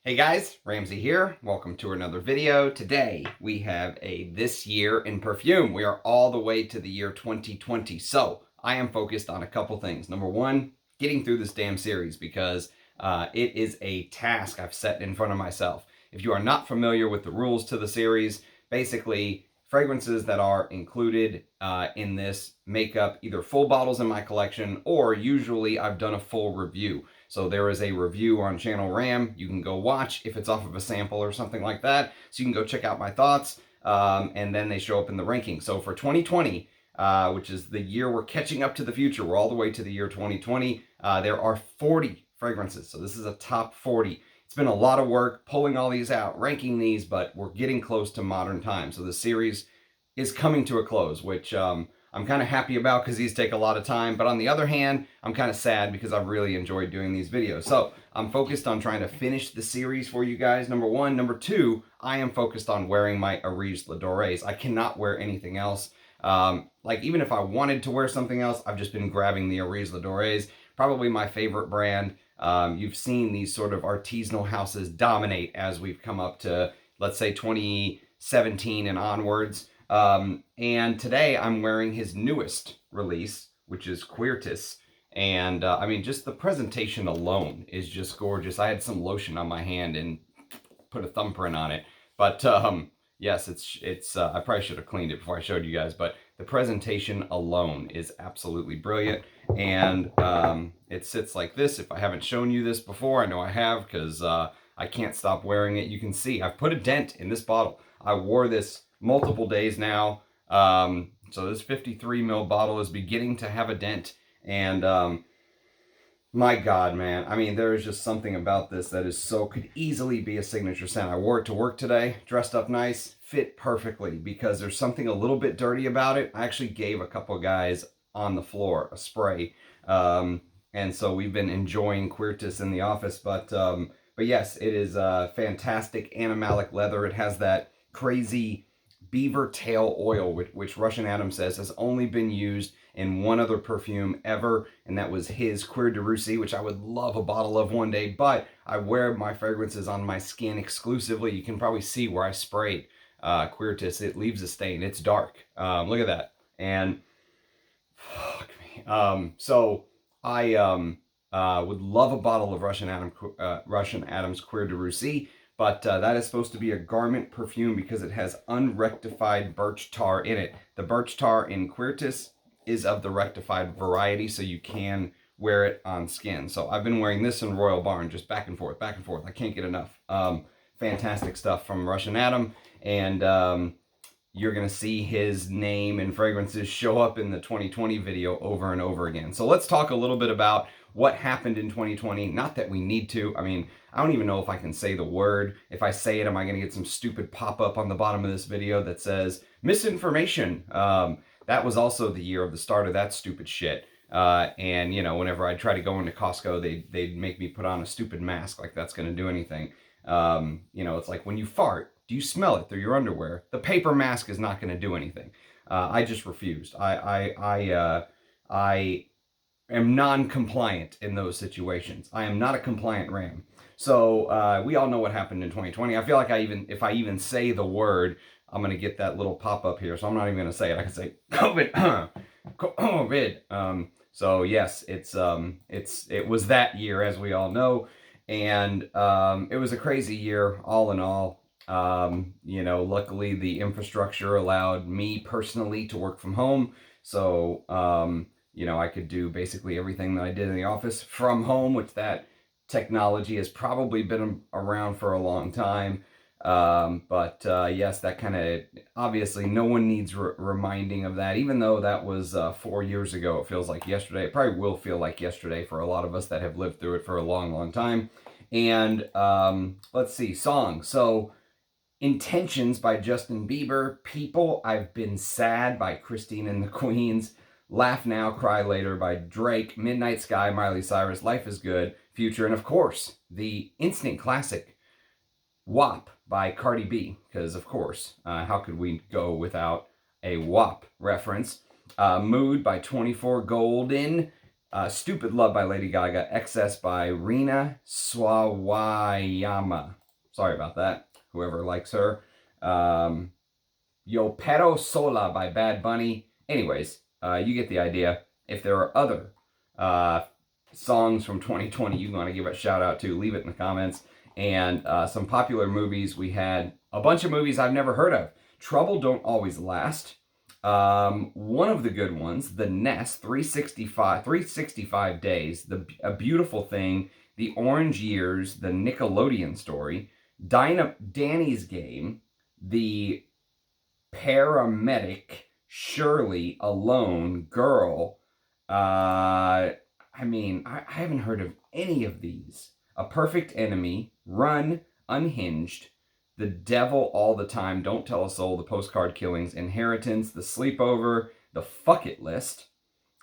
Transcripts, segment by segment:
Hey guys, Ramsey here. Welcome to another video. Today we have a this year in perfume. We are all the way to the year 2020. So I am focused on a couple things. Number one, getting through this damn series because it is a task I've set in front of myself. If you are not familiar with the rules to the series, basically fragrances that are included in this make up either full bottles in my collection or usually I've done a full review. So there is a review on Channel Ram. You can go watch if it's off of a sample or something like that. So you can go check out my thoughts, and then they show up in the ranking. So for 2020, which is the year we're catching up to the future, we're all the way to the year 2020, there are 40 fragrances. So this is a top 40. It's been a lot of work pulling all these out, ranking these, but we're getting close to modern times. So the series is coming to a close, which I'm kind of happy about because these take a lot of time. But on the other hand, I'm kind of sad because I've really enjoyed doing these videos. So I'm focused on trying to finish the series for you guys, number one. Number two, I am focused on wearing my Areej Dores. I cannot wear anything else. Like even if I wanted to wear something else, I've just been grabbing the Areej Dores. Probably my favorite brand. You've seen these sort of artisanal houses dominate as we've come up to, let's say, 2017 and onwards. And today I'm wearing his newest release, which is Cuirtis. And I mean, just the presentation alone is just gorgeous. I had some lotion on my hand and put a thumbprint on it. But yes, it's I probably should have cleaned it before I showed you guys. But the presentation alone is absolutely brilliant. And it sits like this. If I haven't shown you this before, I know I have because I can't stop wearing it. You can see I've put a dent in this bottle. I wore this multiple days now. So this 53 ml bottle is beginning to have a dent. And my God, man. I mean, there is just something about this that is so, could easily be a signature scent. I wore it to work today, dressed up nice, fit perfectly because there's something a little bit dirty about it. I actually gave a couple guys on the floor a spray. And so we've been enjoying Cuirtis in the office. But yes, it is fantastic animalic leather. It has that crazy beaver tail oil, which Russian Adam says has only been used in one other perfume ever, and that was his Cuirtis, which I would love a bottle of one day, but I wear my fragrances on my skin exclusively. You can probably see where I sprayed Cuirtis. It leaves a stain. It's dark. Look at that. And fuck me. So I would love a bottle of Russian Adam's Cuirtis. But that is supposed to be a garment perfume because it has unrectified birch tar in it. The birch tar in Cuirtis is of the rectified variety, so you can wear it on skin. So I've been wearing this in Royal Barn, just back and forth, back and forth. I can't get enough. Fantastic stuff from Russian Adam. And you're going to see his name and fragrances show up in the 2020 video over and over again. So let's talk a little bit about what happened in 2020. Not that we need to. I mean, I don't even know if I can say the word. If I say it, am I going to get some stupid pop-up on the bottom of this video that says misinformation? That was also the year of the start of that stupid shit. And, you know, whenever I try to go into Costco, they'd make me put on a stupid mask like that's going to do anything. You know, it's like when you fart, do you smell it through your underwear? The paper mask is not going to do anything. I just refused. I am non-compliant in those situations. I am not a compliant ram. So we all know what happened in 2020. I feel like if I even say the word, I'm going to get that little pop-up here. So I'm not even going to say it. I can say COVID. COVID. So yes, it was that year, as we all know. And it was a crazy year, all in all. You know, luckily the infrastructure allowed me personally to work from home. So, you know, I could do basically everything that I did in the office from home, which that technology has probably been around for a long time. But yes, that kind of, obviously no one needs reminding of that, even though that was 4 years ago. It feels like yesterday. It probably will feel like yesterday for a lot of us that have lived through it for a long, long time. And let's see, songs. So Intentions by Justin Bieber, People, I've Been Sad by Christine and the Queens, Laugh Now, Cry Later by Drake, Midnight Sky, Miley Cyrus, Life is Good, Future, and of course, the instant classic, WAP by Cardi B, because of course, how could we go without a WAP reference? Mood by 24 Golden, Stupid Love by Lady Gaga. Excess by Rina Sawayama. Sorry about that, whoever likes her. Yo Pero Sola by Bad Bunny. Anyways, you get the idea. If there are other songs from 2020 you want to give a shout out to, leave it in the comments. And some popular movies. We had a bunch of movies I've never heard of. Trouble Don't Always Last. One of the good ones, The Nest, 365 Days, A Beautiful Thing, The Orange Years, the Nickelodeon story, Danny's Game, The Paramedic, Shirley, Alone, Girl. I haven't heard of any of these. A Perfect Enemy, Run, Unhinged, The Devil All the Time, Don't Tell a Soul, The Postcard Killings, Inheritance, The Sleepover, The Fuck It List,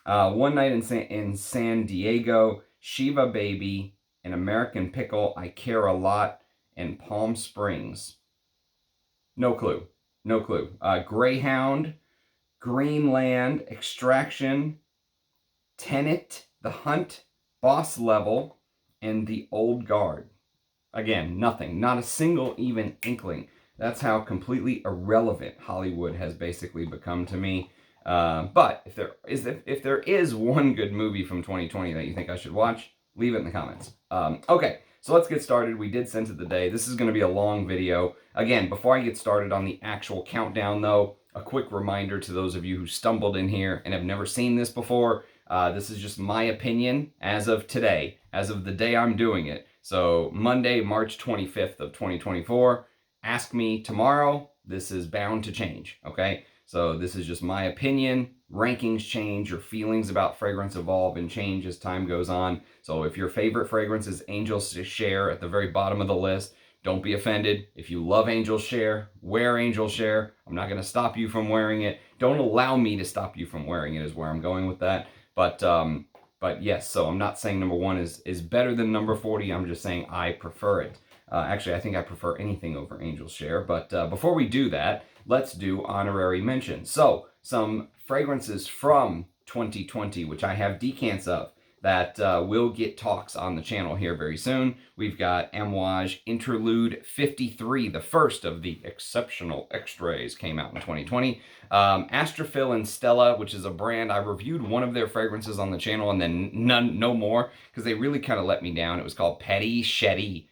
One Night in San Diego, Shiva Baby, An American Pickle, I Care a Lot, and Palm Springs. No clue. Greyhound, Greenland, Extraction, Tenet, The Hunt, Boss Level, and The Old Guard. Again, nothing. Not a single even inkling. That's how completely irrelevant Hollywood has basically become to me. But if there is one good movie from 2020 that you think I should watch, leave it in the comments. Okay, so let's get started. We did Scent of the Day. This is going to be a long video. Again, before I get started on the actual countdown, though, a quick reminder to those of you who stumbled in here and have never seen this before. This is just my opinion as of today, as of the day I'm doing it. So Monday, March 25th of 2024. Ask me tomorrow. This is bound to change, okay? So this is just my opinion. Rankings change. Your feelings about fragrance evolve and change as time goes on. So if your favorite fragrance is Angel's Share at the very bottom of the list, don't be offended. If you love Angel's Share, wear Angel's Share. I'm not going to stop you from wearing it. Don't allow me to stop you from wearing it is where I'm going with that. But yes, so I'm not saying number 1 is better than number 40. I'm just saying I prefer it. Actually, I think I prefer anything over Angel's Share. But before we do that, let's do honorary mentions. So some fragrances from 2020, which I have decants of, that will get talks on the channel here very soon. We've got Amouage Interlude 53, the first of the exceptional Extrays, came out in 2020. Astrophil and Stella, which is a brand, I reviewed one of their fragrances on the channel and then no more, because they really kind of let me down. It was called Petty Shetty.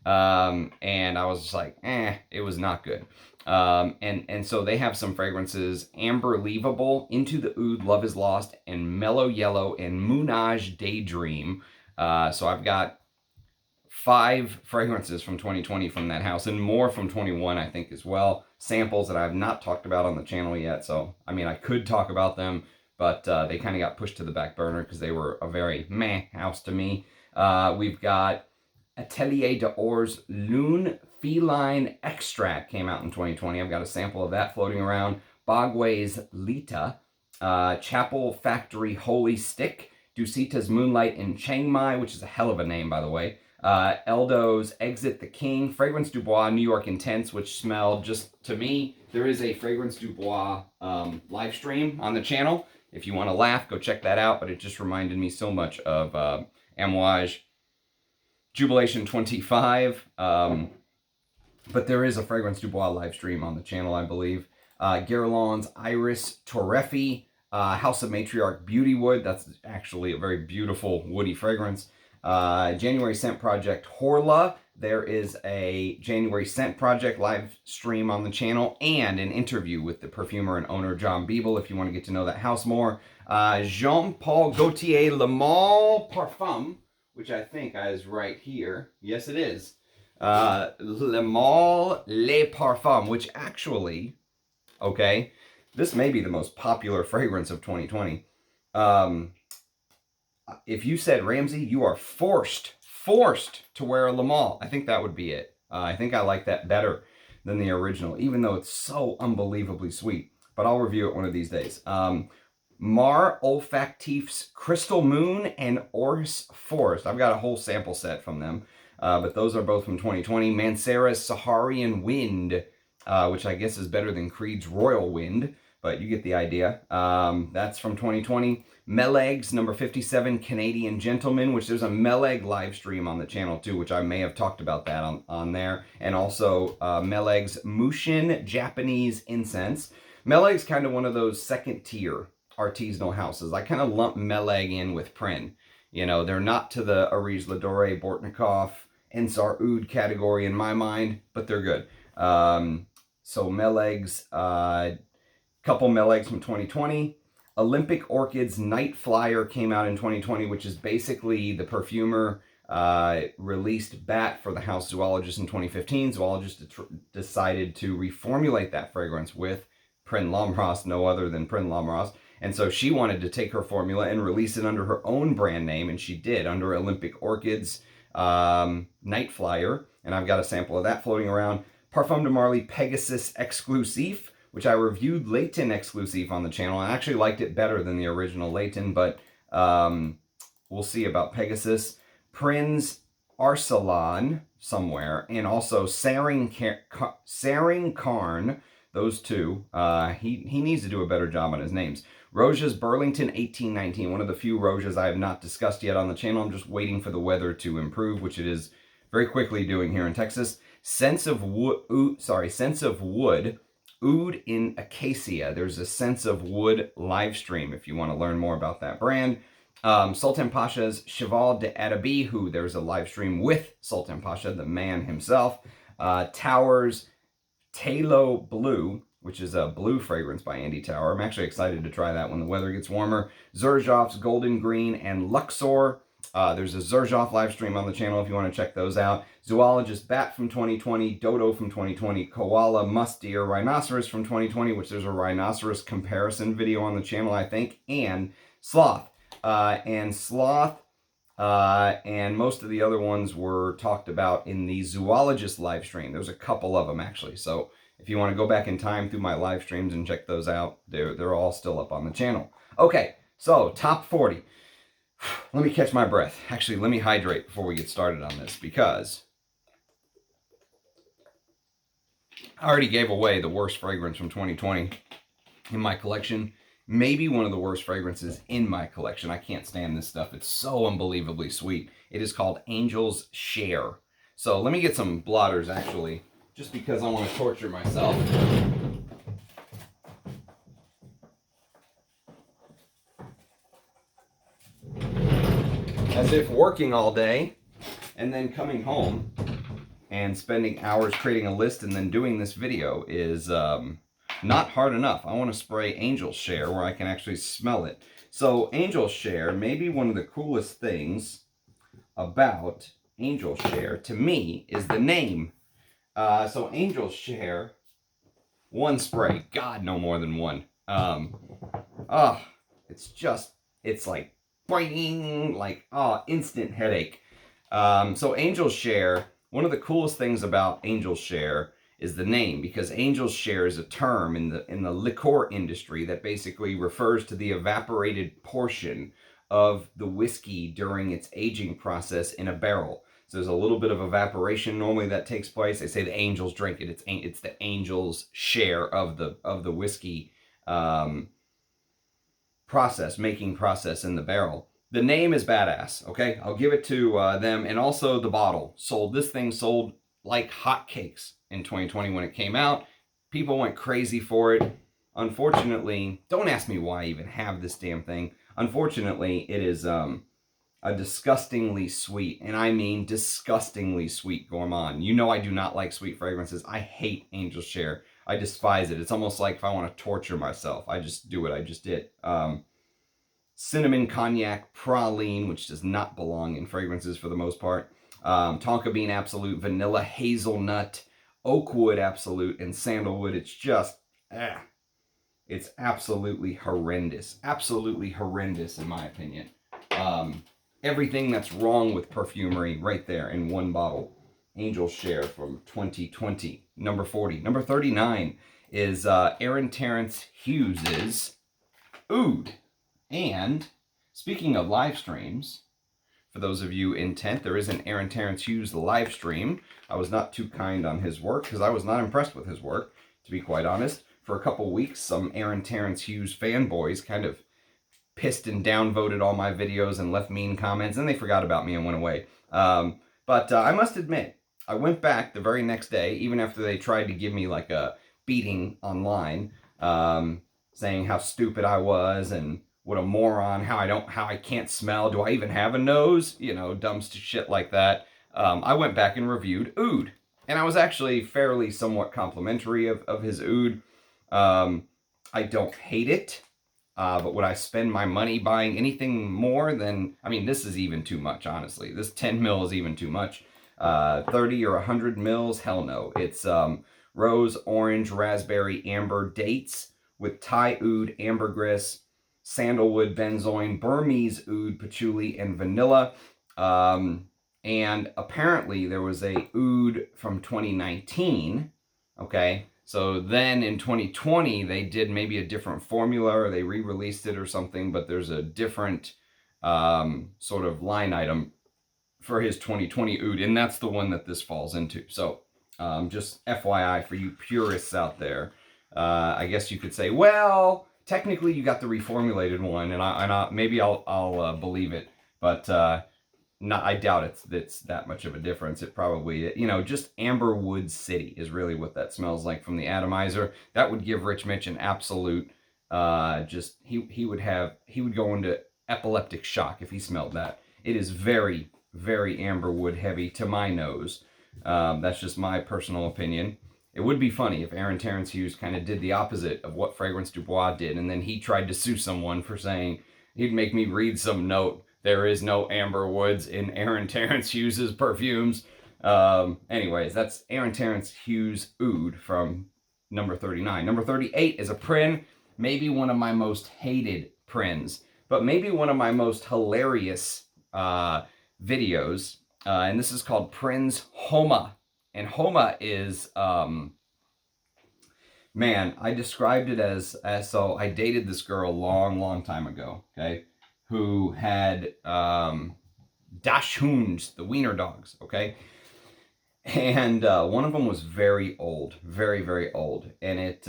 And I was just like, it was not good. And so they have some fragrances: Amber Leavable, Into the Oud, Love is Lost, and Mellow Yellow, and Moonage Daydream. So I've got 5 fragrances from 2020 from that house, and more from 21, I think, as well. Samples that I've not talked about on the channel yet. So, I mean, I could talk about them, but they kind of got pushed to the back burner because they were a very meh house to me. We've got Atelier Dore's Lune Feline Extract, came out in 2020. I've got a sample of that floating around. Bagway's Lita, Chapel Factory Holy Stick, Dusita's Moonlight in Chiang Mai, which is a hell of a name, by the way. Eldo's Exit the King, Fragrance Du Bois New York Intense, which smelled just, to me, there is a Fragrance Du Bois live stream on the channel. If you want to laugh, go check that out, but it just reminded me so much of Amouage Jubilation 25. But there is a Fragrance Du Bois live stream on the channel, I believe. Guerlain's Iris Torrefi, House of Matriarch Beauty Wood. That's actually a very beautiful woody fragrance. January Scent Project Horla. There is a January Scent Project live stream on the channel and an interview with the perfumer and owner John Beeble if you want to get to know that house more. Jean-Paul Gaultier Le Male Parfum, which I think is right here. Yes, it is. Le Male Le Parfum, which actually, okay, this may be the most popular fragrance of 2020. If you said, Ramsey, you are forced to wear a Le Male, I think that would be it. I think I like that better than the original, even though it's so unbelievably sweet. But I'll review it one of these days. Mar Olfactifs Crystal Moon and Orris Forest. I've got a whole sample set from them, but those are both from 2020. Mancera's Saharian Wind, which I guess is better than Creed's Royal Wind, but you get the idea. That's from 2020. Meleg's number 57 Canadian Gentleman, which there's a Meleg live stream on the channel too, which I may have talked about that on there. And also Meleg's Mushin Japanese Incense. Meleg's kind of one of those second tier artisanal houses. I kind of lump Meleg in with Prin. You know, they're not to the Areej, Dore, Bortnikov, ATH Oud category in my mind, but they're good. So Meleg's, couple Melegs from 2020. Olympic Orchids Night Flyer came out in 2020, which is basically the perfumer released bat for the house Zoologist in 2015. Zoologist decided to reformulate that fragrance with Prin Homa, no other than Prin Homa. And so she wanted to take her formula and release it under her own brand name, and she did, under Olympic Orchids Night Flyer. And I've got a sample of that floating around. Parfum de Marly Pegasus Exclusive, which I reviewed Layton Exclusive on the channel. I actually liked it better than the original Layton, but we'll see about Pegasus. Prin's Arsalan somewhere, and also Saring Karn, those two. He needs to do a better job on his names. Roja's Burlington 1819, one of the few Rojas I have not discussed yet on the channel. I'm just waiting for the weather to improve, which it is very quickly doing here in Texas. Sense of Wood, Oud in Acacia. There's a Sense of Wood live stream if you want to learn more about that brand. Sultan Pasha's Cheval d'Adabi, who there's a live stream with Sultan Pasha, the man himself. Tower's Talo Blue, which is a blue fragrance by Andy Tower. I'm actually excited to try that when the weather gets warmer. Xerjoff's Golden Green and Luxor. There's a Xerjoff live stream on the channel if you want to check those out. Zoologist Bat from 2020, Dodo from 2020, Koala, Musk Deer, Rhinoceros from 2020, which there's a rhinoceros comparison video on the channel, I think, and Sloth. And most of the other ones were talked about in the Zoologist live stream. There's a couple of them, actually. So if you want to go back in time through my live streams and check those out, they're all still up on the channel. Okay, so top 40. Let me catch my breath. Actually, let me hydrate before we get started on this, because I already gave away the worst fragrance from 2020 in my collection. Maybe one of the worst fragrances in my collection. I can't stand this stuff. It's so unbelievably sweet. It is called Angel's Share. So let me get some blotters, actually, just because I want to torture myself. As if working all day and then coming home and spending hours creating a list and then doing this video is not hard enough. I want to spray Angel's Share where I can actually smell it. So Angel's Share, maybe one of the coolest things about Angel's Share to me is the name. So Angel's Share, one spray, God, no more than one. It's like boing, like, instant headache. So Angel's Share, one of the coolest things about Angel's Share is the name, because Angel's Share is a term in the liqueur industry that basically refers to the evaporated portion of the whiskey during its aging process in a barrel. So there's a little bit of evaporation normally that takes place. They say the angels drink it. It's the angel's share of the whiskey making process in the barrel. The name is badass, okay? I'll give it to them. And also the bottle. This thing sold like hotcakes in 2020 when it came out. People went crazy for it. Unfortunately, don't ask me why I even have this damn thing. Unfortunately, it is a disgustingly sweet, and I mean disgustingly sweet gourmand. You know I do not like sweet fragrances. I hate Angel's Share. I despise it. It's almost like if I want to torture myself, I just do it. I just did. Cinnamon Cognac Praline, which does not belong in fragrances for the most part. Tonka Bean Absolute, Vanilla Hazelnut, Oakwood Absolute, and Sandalwood. It's just, it's absolutely horrendous. Absolutely horrendous in my opinion. Everything that's wrong with perfumery right there in one bottle. Angel's Share from 2020, number 40. Number 39 is Aaron Terrence Hughes's Oud. And speaking of live streams, for those of you intent, there is an Aaron Terrence Hughes live stream. I was not too kind on his work because I was not impressed with his work, to be quite honest. For a couple weeks, some Aaron Terrence Hughes fanboys kind of pissed and downvoted all my videos and left mean comments, and they forgot about me and went away. But I must admit, I went back the very next day, even after they tried to give me like a beating online, saying how stupid I was and what a moron, how I can't smell, do I even have a nose? You know, dumb shit like that. I went back and reviewed Oud, and I was actually fairly somewhat complimentary of his Oud. I don't hate it, but would I spend my money buying anything more than, I mean, this is even too much, honestly. This 10 mil is even too much. 30 or 100 mils, hell no. It's rose, orange, raspberry, amber dates with Thai oud, ambergris, sandalwood, benzoin, Burmese oud, patchouli, and vanilla. And apparently there was a oud from 2019, okay? So then in 2020, they did maybe a different formula, or they re-released it or something, but there's a different sort of line item for his 2020 Oud, and that's the one that this falls into. So just FYI for you purists out there, I guess you could say, well, technically you got the reformulated one, and maybe I'll believe it, but I doubt it's that much of a difference. It probably, you know, just Amberwood City is really what that smells like from the atomizer. That would give Rich Mitch an absolute, he would go into epileptic shock if he smelled that. It is very, very amberwood heavy to my nose. That's just my personal opinion. It would be funny if Aaron Terrence Hughes kind of did the opposite of what Fragrance Du Bois did, and then he tried to sue someone for saying, he'd make me read some note, there is no amber woods in Aaron Terrence Hughes' perfumes. Anyways, that's Aaron Terrence Hughes Oud from number 39. Number 38 is a Prin, maybe one of my most hated Prins, but maybe one of my most hilarious videos. And this is called Prin's Homa. And Homa is, man, I described it as so I dated this girl a long time ago, okay, who had Dachshunds, the wiener dogs, okay? And one of them was very old, very old. And it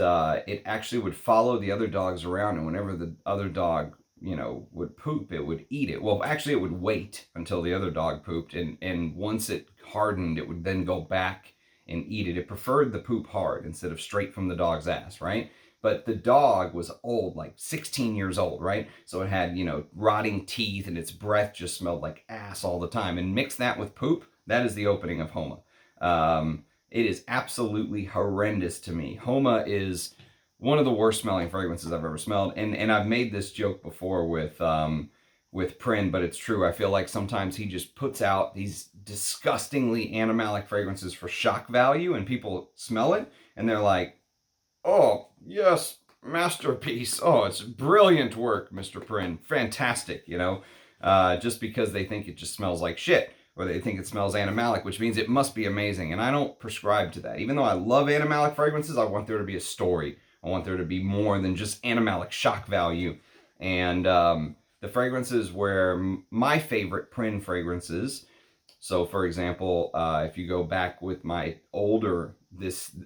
actually would follow the other dogs around, and whenever the other dog, you know, would poop, it would eat it. Well, actually it would wait until the other dog pooped, and once it hardened, it would then go back and eat it. It preferred the poop hard instead of straight from the dog's ass, right? But the dog was old, like 16 years old, right? So it had, you know, rotting teeth, and its breath just smelled like ass all the time. And mix that with poop, that is the opening of Homa. It is absolutely horrendous to me. Homa is one of the worst smelling fragrances I've ever smelled. And I've made this joke before with Prin, but it's true. I feel like sometimes he just puts out these disgustingly animalic fragrances for shock value, and people smell it, and they're like, oh, yes, masterpiece. Oh, it's brilliant work, Mr. Prin. Fantastic, you know, just because they think it just smells like shit, or they think it smells animalic, which means it must be amazing. And I don't prescribe to that. Even though I love animalic fragrances, I want there to be a story. I want there to be more than just animalic shock value. And the fragrances where my favorite Prin fragrances, so for example, if you go back with my older,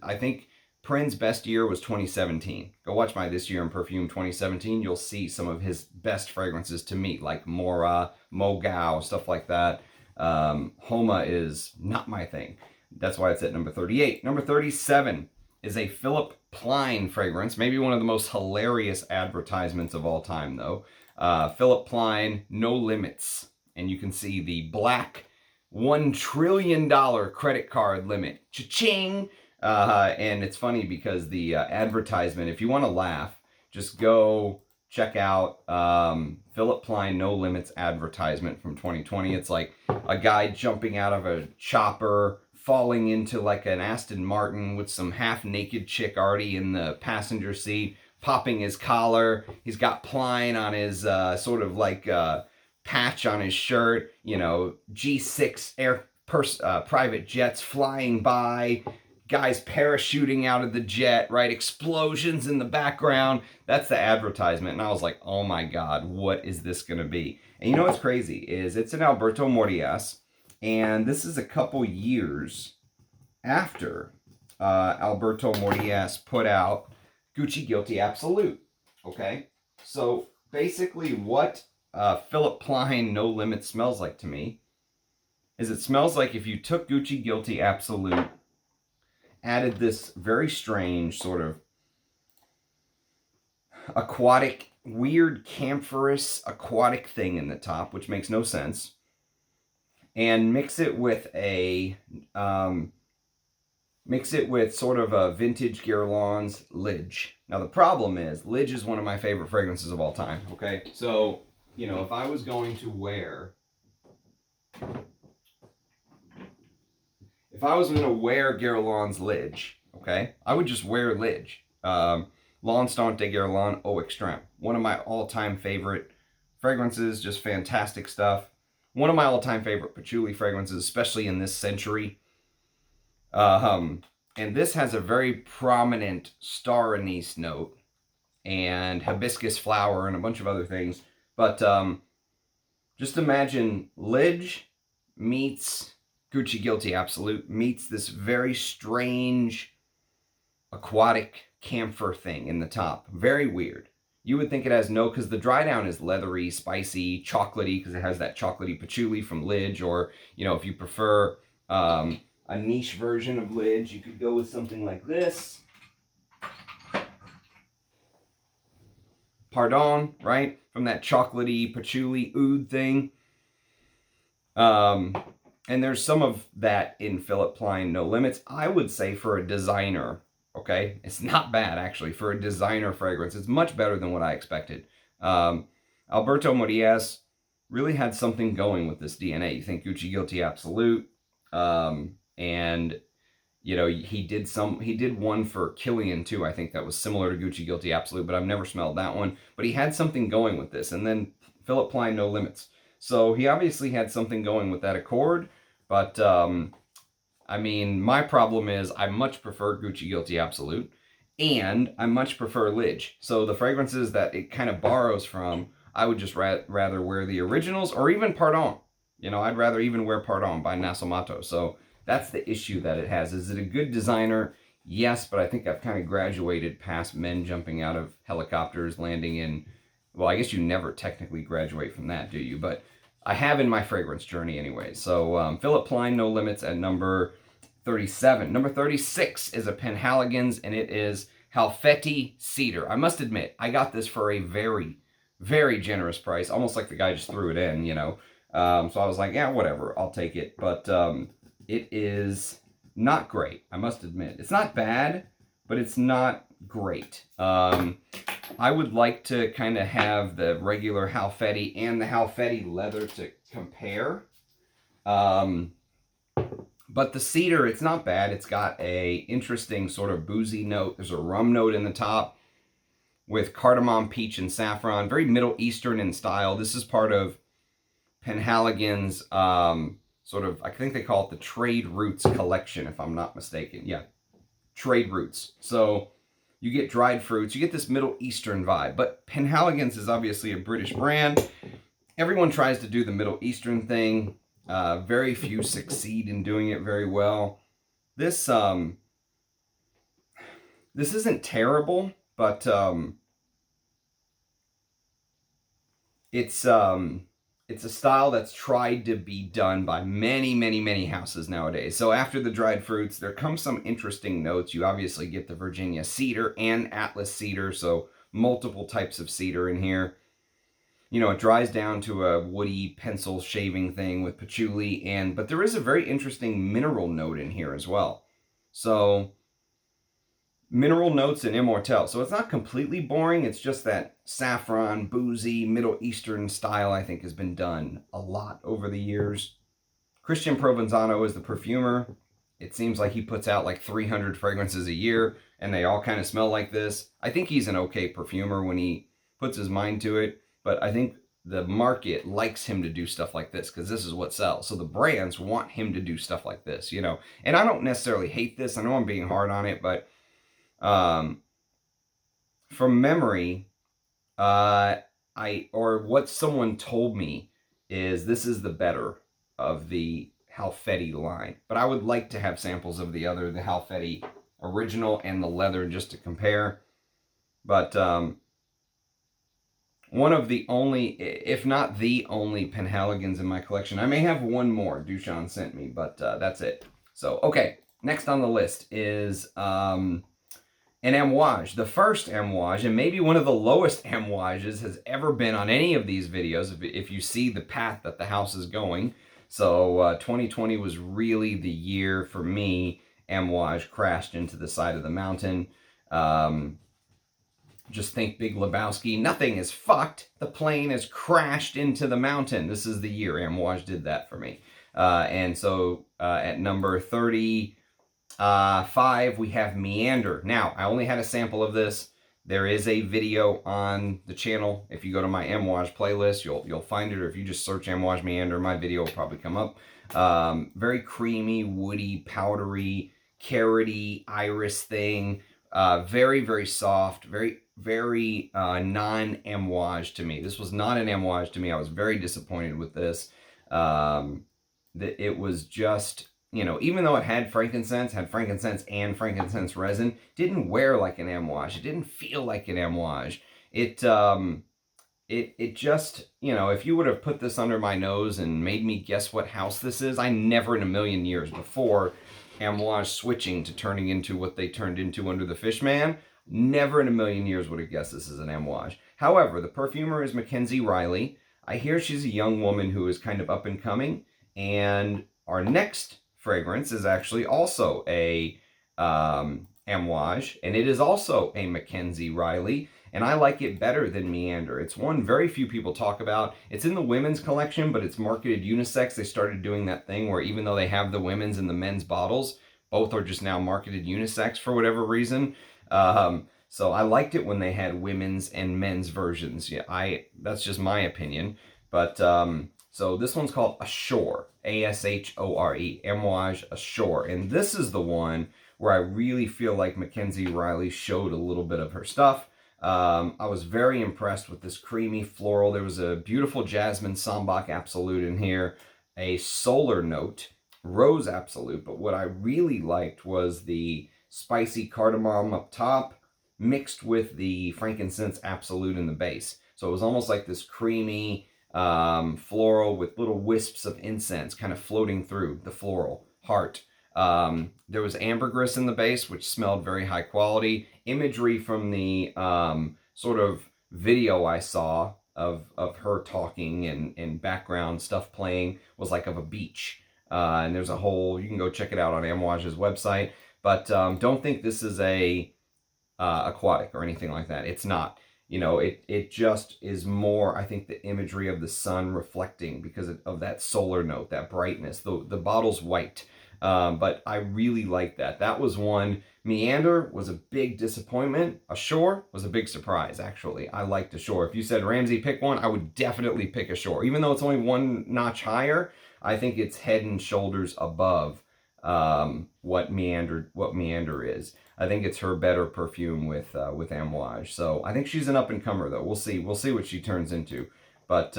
I think Prin's best year was 2017. Go watch my This Year in Perfume 2017. You'll see some of his best fragrances to me, like Mora, Mogao, stuff like that. Homa is not my thing. That's why it's at number 38. Number 37 is a Philipp Plein fragrance. Maybe one of the most hilarious advertisements of all time, though. Philipp Plein, No Limits. And you can see the black $1 trillion credit card limit. Cha-ching! And it's funny because the advertisement, if you want to laugh, just go check out Philipp Plein No Limits advertisement from 2020. It's like a guy jumping out of a chopper, falling into like an Aston Martin with some half-naked chick already in the passenger seat, popping his collar. He's got Plein on his sort of like patch on his shirt, you know, G6 private jets flying by, guys parachuting out of the jet, right? Explosions in the background. That's the advertisement. And I was like, oh my God, what is this going to be? And you know what's crazy is it's an Alberto Morillas, and this is a couple years after Alberto Morillas put out Gucci Guilty Absolute. Okay? So basically what Philipp Plein No Limit smells like to me is it smells like if you took Gucci Guilty Absolute, added this very strange sort of aquatic, weird camphorous aquatic thing in the top, which makes no sense, and mix it with sort of a vintage Guerlain's Lidge. Now the problem is, Lidge is one of my favorite fragrances of all time, okay? So, you know, if I was going to wear Guerlain's Lidge, okay, I would just wear Lidge. L'instant de Guerlain Eau Extrême. One of my all-time favorite fragrances, just fantastic stuff. One of my all-time favorite patchouli fragrances, especially in this century. And this has a very prominent star anise note and hibiscus flower and a bunch of other things. But just imagine Lidge meets Gucci Guilty Absolute meets this very strange aquatic camphor thing in the top. Very weird. You would think it has no, because the dry down is leathery, spicy, chocolatey, because it has that chocolatey patchouli from Lidge, or, you know, if you prefer a niche version of Lidge, you could go with something like this. Pardon, right? From that chocolatey patchouli oud thing. And there's some of that in Philipp Plein No Limits. I would say for a designer, okay, it's not bad actually for a designer fragrance. It's much better than what I expected. Alberto Morillas really had something going with this DNA. You think Gucci Guilty Absolute, and you know, he did one for Kilian too. I think that was similar to Gucci Guilty Absolute, but I've never smelled that one. But he had something going with this, and then Philipp Plein No Limits. So he obviously had something going with that accord, but I mean, my problem is I much prefer Gucci Guilty Absolute, and I much prefer Lidge. So the fragrances that it kind of borrows from, I would just rather wear the originals, or even Pardon. You know, I'd rather even wear Pardon by Nasomato. So that's the issue that it has. Is it a good designer? Yes, but I think I've kind of graduated past men jumping out of helicopters, landing in, well, I guess you never technically graduate from that, do you? But I have in my fragrance journey anyway. So Philipp Plein No Limits at number 37. Number 36 is a Penhaligon's, and it is Halfeti Cedar. I must admit, I got this for a very, very generous price, almost like the guy just threw it in, you know. So I was like, yeah, whatever, I'll take it. But it is not great, I must admit. It's not bad, but it's not great. I would like to kind of have the regular Halfeti and the Halfeti leather to compare. But the cedar, it's not bad. It's got a interesting sort of boozy note. There's a rum note in the top with cardamom, peach, and saffron. Very Middle Eastern in style. This is part of Penhaligon's sort of, I think they call it the Trade Roots collection, if I'm not mistaken. Yeah, Trade Roots. So you get dried fruits. You get this Middle Eastern vibe. But Penhaligon's is obviously a British brand. Everyone tries to do the Middle Eastern thing. Very few succeed in doing it very well. This isn't terrible, but it's a style that's tried to be done by many, many, many houses nowadays. So after the dried fruits, there comes some interesting notes. You obviously get the Virginia cedar and Atlas cedar, so multiple types of cedar in here. You know, it dries down to a woody pencil shaving thing with patchouli, but there is a very interesting mineral note in here as well. So, mineral notes and immortelle. So it's not completely boring, it's just that saffron, boozy, Middle Eastern style I think has been done a lot over the years. Christian Provenzano is the perfumer. It seems like he puts out like 300 fragrances a year, and they all kind of smell like this. I think he's an okay perfumer when he puts his mind to it. But I think the market likes him to do stuff like this because this is what sells. So the brands want him to do stuff like this, you know. And I don't necessarily hate this. I know I'm being hard on it, but from memory, what someone told me is this is the better of the Halfeti line. But I would like to have samples of the Halfeti original and the leather just to compare. But one of the only, if not the only Penhaligons in my collection. I may have one more Duchamp sent me, but that's it. So, okay, next on the list is an Amouage. The first Amouage, and maybe one of the lowest Amouages has ever been on any of these videos, if you see the path that the house is going. So 2020 was really the year for me. Amouage crashed into the side of the mountain. Just think Big Lebowski. Nothing is fucked. The plane has crashed into the mountain. This is the year Amouage did that for me. And so at number 35, we have Meander. Now, I only had a sample of this. There is a video on the channel. If you go to my Amouage playlist, you'll find it. Or if you just search Amouage Meander, my video will probably come up. Very creamy, woody, powdery, carroty, iris thing. Very, very soft. Very non-Amouage to me. This was not an Amouage to me. I was very disappointed with this. It was just, you know, even though it had frankincense and frankincense resin, didn't wear like an Amouage. It didn't feel like an Amouage. It just, you know, if you would have put this under my nose and made me guess what house this is, I never in a million years before Amouage switching to turning into what they turned into under the Fishman, never in a million years would have guessed this is an Amouage. However, the perfumer is Mackenzie Riley. I hear she's a young woman who is kind of up and coming, and our next fragrance is actually also a Amouage, and it is also a Mackenzie Riley, and I like it better than Meander. It's one very few people talk about. It's in the women's collection, but it's marketed unisex. They started doing that thing where even though they have the women's and the men's bottles, both are just now marketed unisex for whatever reason. So I liked it when they had women's and men's versions. Yeah, that's just my opinion. But so this one's called Ashore, Ashore, Amouage Ashore, and this is the one where I really feel like Mackenzie Riley showed a little bit of her stuff. I was very impressed with this creamy floral. There was a beautiful jasmine sambac absolute in here, a solar note, rose absolute, but what I really liked was the spicy cardamom up top mixed with the frankincense absolute in the base. So it was almost like this creamy floral with little wisps of incense kind of floating through the floral heart. There was ambergris in the base, which smelled very high quality. Imagery from the sort of video I saw of her talking and background stuff playing was like of a beach. And there's a whole, you can go check it out on Amouage's website. But don't think this is a aquatic or anything like that. It's not. You know, it just is more, I think, the imagery of the sun reflecting because of that solar note, that brightness. The bottle's white. But I really like that. That was one. Meander was a big disappointment. Ashore was a big surprise, actually. I liked Ashore. If you said, Ramsey, pick one, I would definitely pick Ashore. Even though it's only one notch higher, I think it's head and shoulders above what Meander is. I think it's her better perfume with Amouage. So I think she's an up-and-comer, though. We'll see what she turns into. But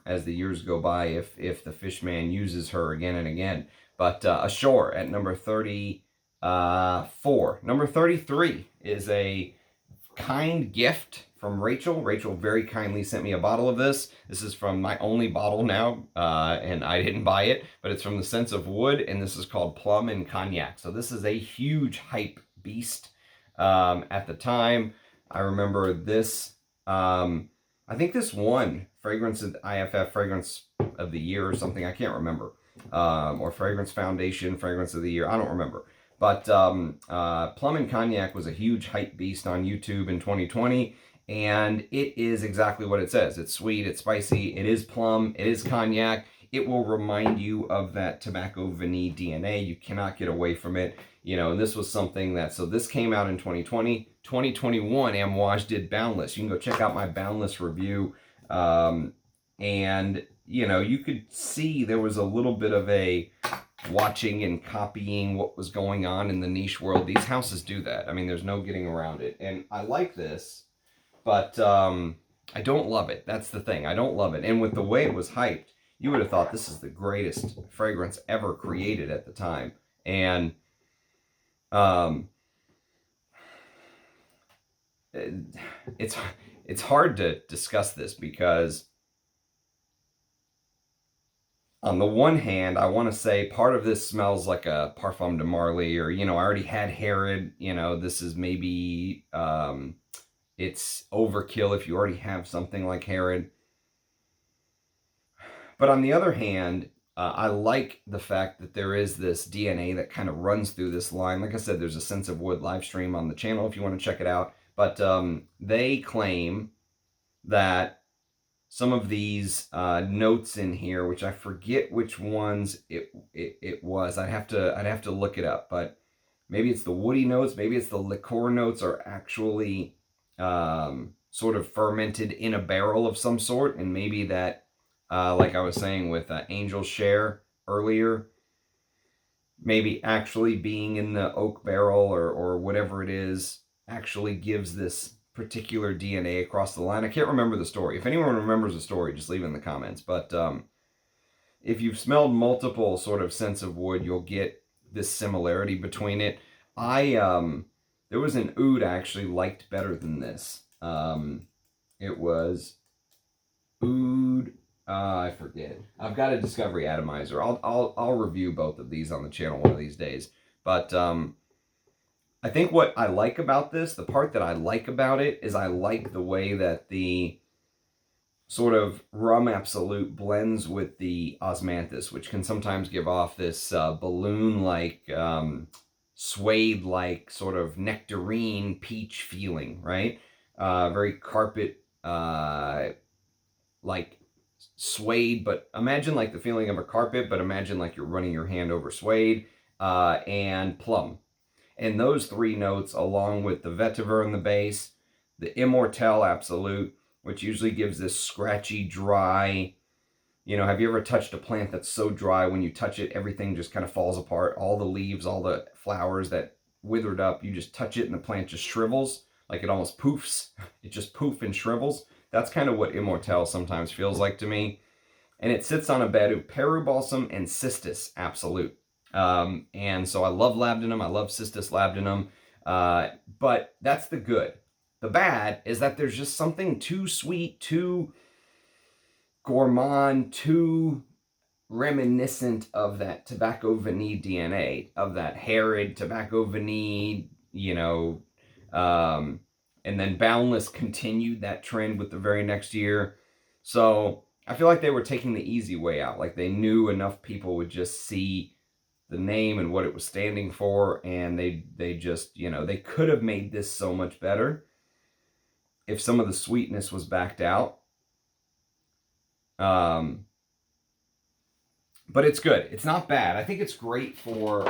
as the years go by, if the Fishman uses her again and again. But Ashore at number 34. Number 33 is a kind gift from Rachel. Rachel very kindly sent me a bottle of this. This is from my only bottle now, and I didn't buy it, but it's from the Scents of Wood, and this is called Plum and Cognac. So this is a huge hype beast at the time. I remember this, I think this won Fragrance of IFF Fragrance of the Year or something. I can't remember. Or Fragrance Foundation Fragrance of the Year. I don't remember. But Plum and Cognac was a huge hype beast on YouTube in 2020. And it is exactly what it says. It's sweet, it's spicy, it is plum, it is cognac. It will remind you of that tobacco vanille DNA. You cannot get away from it. You know, and this was something that, so this came out in 2020. 2021, Amouage did Boundless. You can go check out my Boundless review. And, you know, you could see there was a little bit of a watching and copying what was going on in the niche world. These houses do that. I mean, there's no getting around it. And I like this, but I don't love it. That's the thing. I don't love it. And with the way it was hyped, you would have thought this is the greatest fragrance ever created at the time. And it's it's hard to discuss this because on the one hand, I want to say part of this smells like a Parfum de Marly, or, I already had Herod, this is maybe, it's overkill if you already have something like Herod. But on the other hand, I like the fact that there is this DNA that kind of runs through this line. Like I said, there's a Sense of Wood live stream on the channel if you want to check it out. But they claim that some of these notes in here, which I forget which ones it was. I'd have to look it up, but maybe it's the woody notes, maybe it's the liqueur notes are actually sort of fermented in a barrel of some sort, and maybe that, like I was saying with Angel's Share earlier, maybe actually being in the oak barrel or whatever it is actually gives this particular DNA across the line. I can't remember the story. If anyone remembers the story, just leave it in the comments. But if you've smelled multiple sort of Sense of Wood, you'll get this similarity between it. There was an oud I actually liked better than this. It was oud. I forget. I've got a Discovery Atomizer. I'll review both of these on the channel one of these days. But I think what I like about this, the part that I like about it, is I like the way that the sort of rum absolute blends with the osmanthus, which can sometimes give off this balloon-like, suede-like, sort of nectarine peach feeling, right? Very carpet, like suede, but imagine like the feeling of a carpet, but imagine like you're running your hand over suede, and plum. And those three notes, along with the vetiver in the base, the Immortelle Absolute, which usually gives this scratchy, dry, have you ever touched a plant that's so dry when you touch it, everything just kind of falls apart? All the leaves, all the flowers that withered up, you just touch it and the plant just shrivels, like it almost poofs. It just poof and shrivels. That's kind of what Immortelle sometimes feels like to me. And it sits on a bed of Peru Balsam and Cistus Absolute. And so I love labdanum, I love Cistus labdanum, but that's the good. The bad is that there's just something too sweet, too gourmand, too reminiscent of that Tobacco Vanille DNA, of that Herod Tobacco Vanille, and then Boundless continued that trend with the very next year. So I feel like they were taking the easy way out. Like they knew enough people would just see the name and what it was standing for, and they just, they could have made this so much better if some of the sweetness was backed out. But it's good. It's not bad. I think it's great for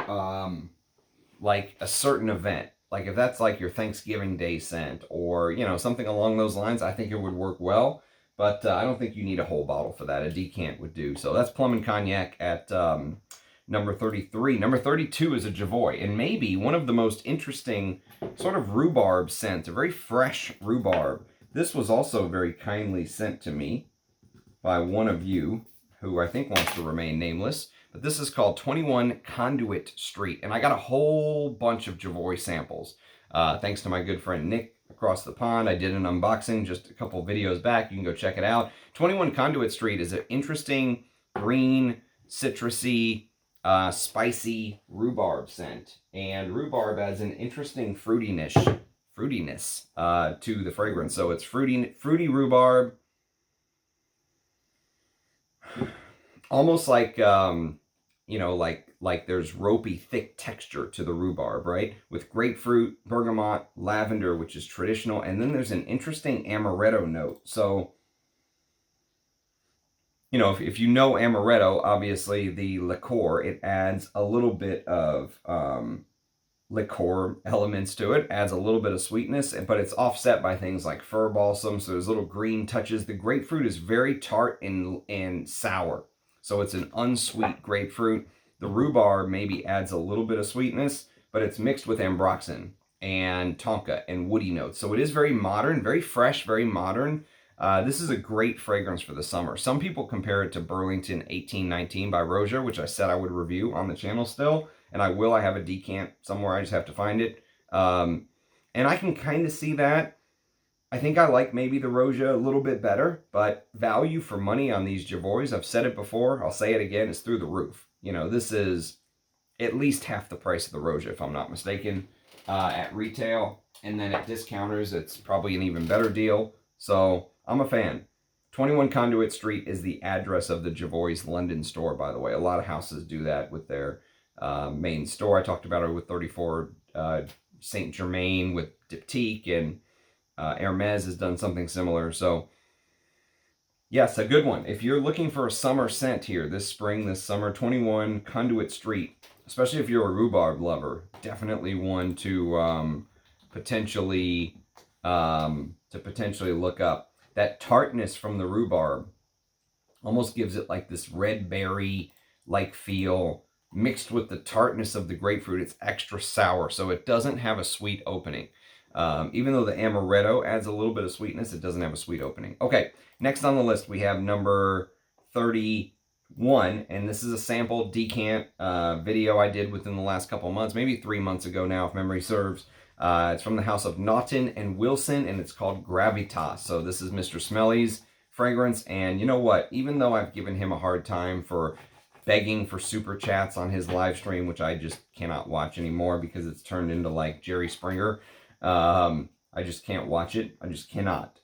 like a certain event. Like if that's like your Thanksgiving Day scent or, something along those lines, I think it would work well. But I don't think you need a whole bottle for that. A decant would do. So that's Plum and Cognac at number 33. Number 32 is a Jovoy, and maybe one of the most interesting sort of rhubarb scents, a very fresh rhubarb. This was also very kindly sent to me by one of you who I think wants to remain nameless, but this is called 21 Conduit St, and I got a whole bunch of Jovoy samples. Thanks to my good friend Nick across the pond. I did an unboxing just a couple videos back. You can go check it out. 21 Conduit St is an interesting green, citrusy, spicy rhubarb scent, and rhubarb adds an interesting fruitiness to the fragrance. So it's fruity rhubarb, almost like like there's ropey, thick texture to the rhubarb, right? With grapefruit, bergamot, lavender, which is traditional, and then there's an interesting amaretto note. So if you know amaretto, obviously the liqueur, it adds a little bit of liqueur elements to it, adds a little bit of sweetness, but it's offset by things like fir balsam, so there's little green touches. The grapefruit is very tart and sour, so it's an unsweet grapefruit. The rhubarb maybe adds a little bit of sweetness, but it's mixed with ambroxan and tonka and woody notes. So it is very modern, very fresh, very modern. This is a great fragrance for the summer. Some people compare it to Burlington 1819 by Rozier, which I said I would review on the channel still, and I will. I have a decant somewhere. I just have to find it. And I can kind of see that. I think I like maybe the Roja a little bit better, but value for money on these Jovoys, I've said it before, I'll say it again, is through the roof. You know, this is at least half the price of the Roja, if I'm not mistaken, at retail. And then at discounters, it's probably an even better deal. So I'm a fan. 21 Conduit Street is the address of the Jovoy's London store, by the way. A lot of houses do that with their main store. I talked about it with 34 Saint Germain with Diptyque, and Hermes has done something similar. So yes, a good one. If you're looking for a summer scent here this spring, this summer, 21 Conduit Street, especially if you're a rhubarb lover, definitely one to potentially look up. That tartness from the rhubarb almost gives it like this red berry-like feel mixed with the tartness of the grapefruit. It's extra sour, so it doesn't have a sweet opening. Even though the amaretto adds a little bit of sweetness, it doesn't have a sweet opening. Okay, next on the list we have number 31, and this is a sample decant video I did within the last couple months, maybe 3 months ago now, if memory serves. It's from the house of Naughton and Wilson, and it's called Gravitas. So this is Mr. Smelly's fragrance, and you know what? Even though I've given him a hard time for begging for super chats on his live stream, which I just cannot watch anymore because it's turned into like Jerry Springer. I just can't watch it. I just cannot.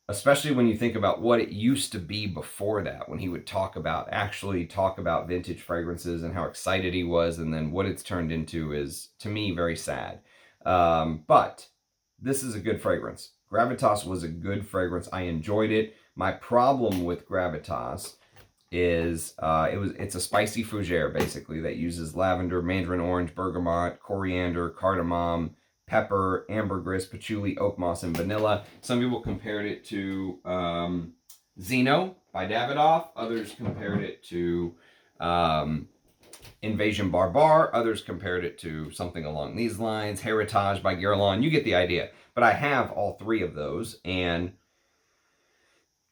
Especially when you think about what it used to be before that, when he would actually talk about vintage fragrances and how excited he was, and then what it's turned into is, to me, very sad. But this is a good fragrance. Gravitas was a good fragrance. I enjoyed it. My problem with Gravitas is it's a spicy fougere, basically, that uses lavender, mandarin orange, bergamot, coriander, cardamom, pepper, ambergris, patchouli, oak moss, and vanilla. Some people compared it to Zeno by Davidoff. Others compared it to Invasion Barbar. Others compared it to something along these lines. Heritage by Guerlain. You get the idea. But I have all three of those, and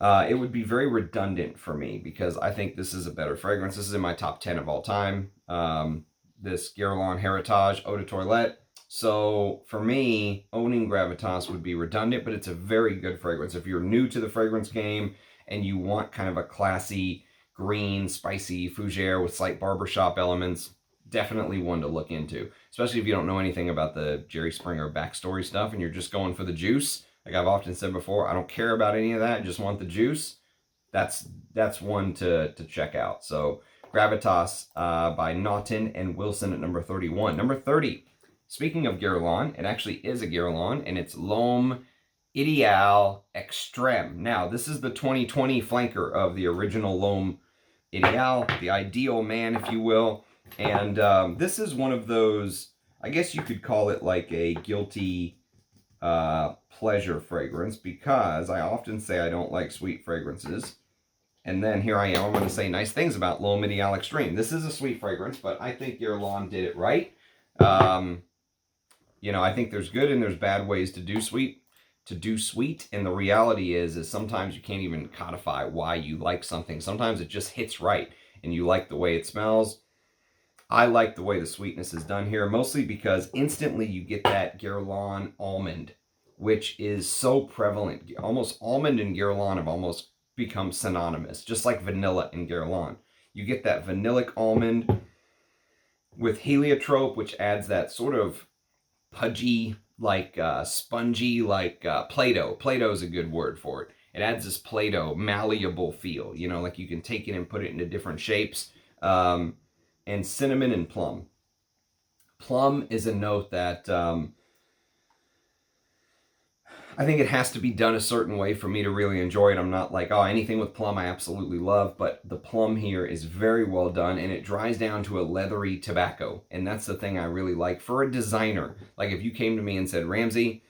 it would be very redundant for me because I think this is a better fragrance. This is in my top 10 of all time. This Guerlain Heritage Eau de Toilette. So for me, owning Gravitas would be redundant, but it's a very good fragrance. If you're new to the fragrance game and you want kind of a classy, green, spicy fougere with slight barbershop elements, definitely one to look into. Especially if you don't know anything about the Jerry Springer backstory stuff and you're just going for the juice. Like I've often said before, I don't care about any of that. I just want the juice. That's one to check out. So Gravitas by Naughton and Wilson at number 31. Number 30. Speaking of Guerlain, it actually is a Guerlain, and it's L'Homme Ideal Extrême. Now, this is the 2020 flanker of the original L'Homme Ideal, the ideal man, if you will. And this is one of those, I guess you could call it like a guilty pleasure fragrance, because I often say I don't like sweet fragrances. And then here I am, I'm going to say nice things about L'Homme Ideal Extreme. This is a sweet fragrance, but I think Guerlain did it right. You know, I think there's good and there's bad ways to do sweet. And the reality is sometimes you can't even codify why you like something. Sometimes it just hits right and you like the way it smells. I like the way the sweetness is done here, mostly because instantly you get that Guerlain almond, which is so prevalent. Almost almond and Guerlain have almost become synonymous, just like vanilla and Guerlain. You get that vanillic almond with heliotrope, which adds that sort of pudgy, like spongy, like Play-Doh. Play-Doh is a good word for it. It adds this Play-Doh malleable feel, you know, like you can take it and put it into different shapes. And cinnamon and plum. Plum is a note that I think it has to be done a certain way for me to really enjoy it. I'm not like, oh, anything with plum I absolutely love, but the plum here is very well done, and it dries down to a leathery tobacco, and that's the thing I really like for a designer. Like if you came to me and said, Ramsey,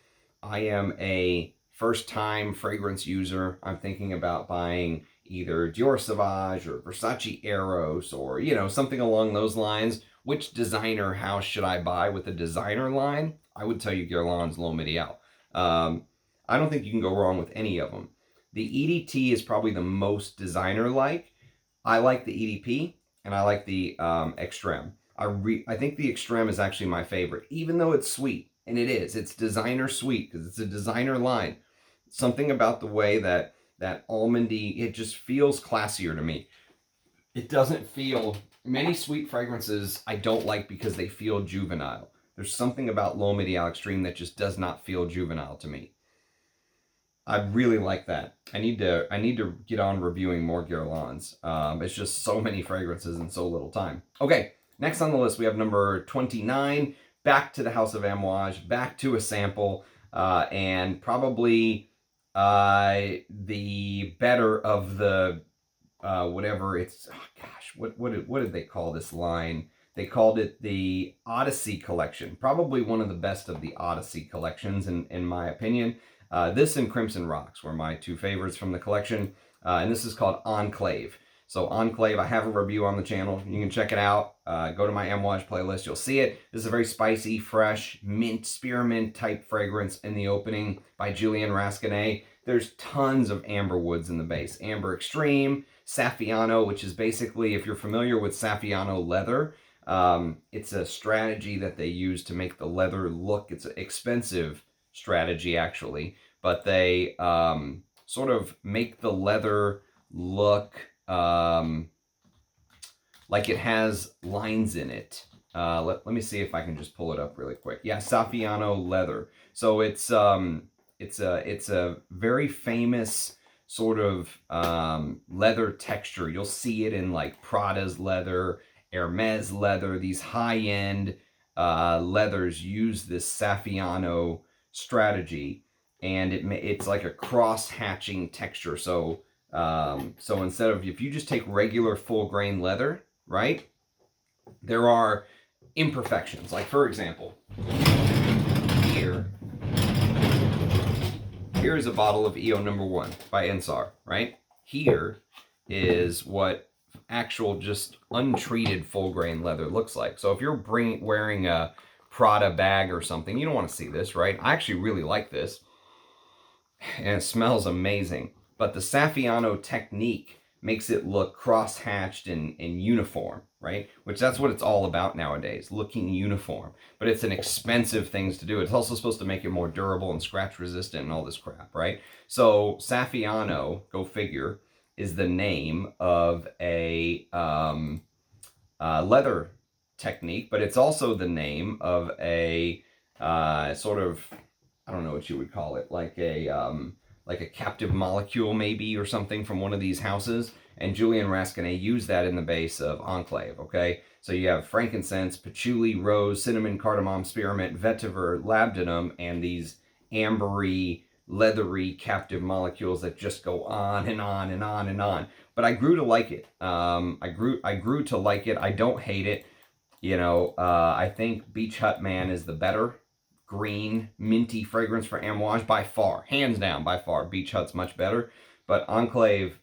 I am a first-time fragrance user. I'm thinking about buying either Dior Sauvage or Versace Eros or, you know, something along those lines. Which designer house should I buy with a designer line? I would tell you Guerlain's L'Homme Ideal. I don't think you can go wrong with any of them. The EDT is probably the most designer-like. I like the EDP, and I like the Extrême. I think the Extrême is actually my favorite, even though it's sweet. And it is. It's designer sweet because it's a designer line. Something about the way that almondy, it just feels classier to me. It doesn't feel, many sweet fragrances I don't like because they feel juvenile. There's something about L'Homme Ideal Extreme that just does not feel juvenile to me. I really like that. I need to get on reviewing more Guerlains. It's just so many fragrances in so little time. Okay, next on the list we have number 29. Back to the House of Amouage, back to a sample, and probably the better of the whatever it's. Oh gosh, what did they call this line? They called it the Odyssey collection. Probably one of the best of the Odyssey collections in my opinion. This and Crimson Rocks were my two favorites from the collection, and this is called Enclave. So Enclave, I have a review on the channel. You can check it out. Go to my Amouage playlist. You'll see it. This is a very spicy, fresh, mint, spearmint type fragrance in the opening by Julian Rascanet. There's tons of amber woods in the base. Amber Extreme, Saffiano, which is basically, if you're familiar with Saffiano leather, it's a strategy that they use to make the leather look, it's an expensive strategy actually, but they sort of make the leather look like it has lines in it. Let me see if I can just pull it up really quick. Yeah, Saffiano leather. So it's a very famous sort of leather texture. You'll see it in like Prada's leather, Hermes leather. These high-end leathers use this Saffiano strategy, and it's like a cross-hatching texture. So instead of, if you just take regular full-grain leather, right, there are imperfections. Like for example, here's a bottle of EO number 1 by Ensar, right? Here is what actual just untreated full grain leather looks like. So if you're wearing a Prada bag or something, you don't want to see this, right? I actually really like this, and it smells amazing. But the Saffiano technique makes it look cross-hatched and uniform, right? Which that's what it's all about nowadays, looking uniform. But it's an expensive thing to do. It's also supposed to make it more durable and scratch resistant and all this crap, right? So Saffiano, go figure, is the name of a leather technique, but it's also the name of a sort of, I don't know what you would call it, like a captive molecule maybe or something from one of these houses. And Julian Rascanet used that in the base of Enclave, okay? So you have frankincense, patchouli, rose, cinnamon, cardamom, spearmint, vetiver, labdanum, and these ambery, leathery captive molecules that just go on and on and on and on. But I grew to like it. I grew to like it. I don't hate it. You know, I think Beach Hut Man is the better green, minty fragrance for Amouage by far. Hands down, by far. Beach Hut's much better. But Enclave,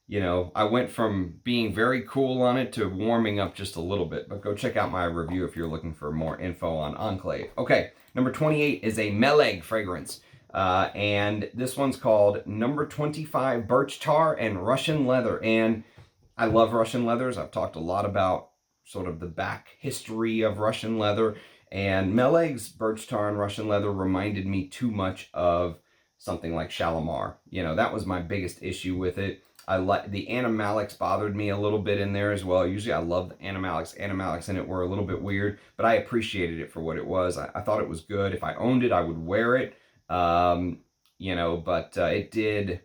you know, I went from being very cool on it to warming up just a little bit. But go check out my review if you're looking for more info on Enclave. Okay, number 28 is a Meleg fragrance. And this one's called number 25 Birch Tar and Russian Leather. And I love Russian leathers. I've talked a lot about sort of the back history of Russian leather. And Meleg's Birch Tar and Russian Leather reminded me too much of something like Shalimar. You know, that was my biggest issue with it. I like the animalics bothered me a little bit in there as well. Usually I love the animalics. Animalics in it were a little bit weird, but I appreciated it for what it was. I thought it was good. If I owned it, I would wear it. You know, but it did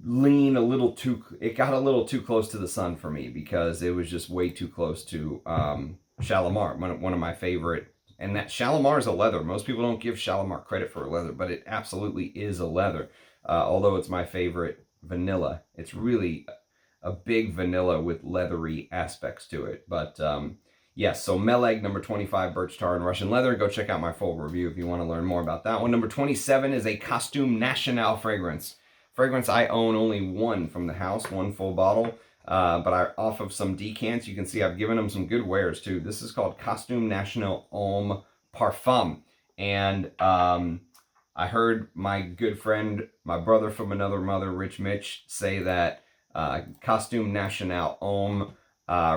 lean a little too, it got a little too close to the sun for me because it was just way too close to Shalimar, one of my favorite. And that Shalimar is a leather. Most people don't give Shalimar credit for a leather, but it absolutely is a leather. Although it's my favorite vanilla. It's really a big vanilla with leathery aspects to it. But yes, so Meleg, number 25, Birch Tar and Russian Leather. Go check out my full review if you want to learn more about that one. Number 27 is a Costume National fragrance. Fragrance I own only one from the house, one full bottle. But off of some decants, you can see I've given them some good wears too. This is called Costume National Homme Parfum. And I heard my good friend, my brother from another mother, Rich Mitch, say that Costume National Homme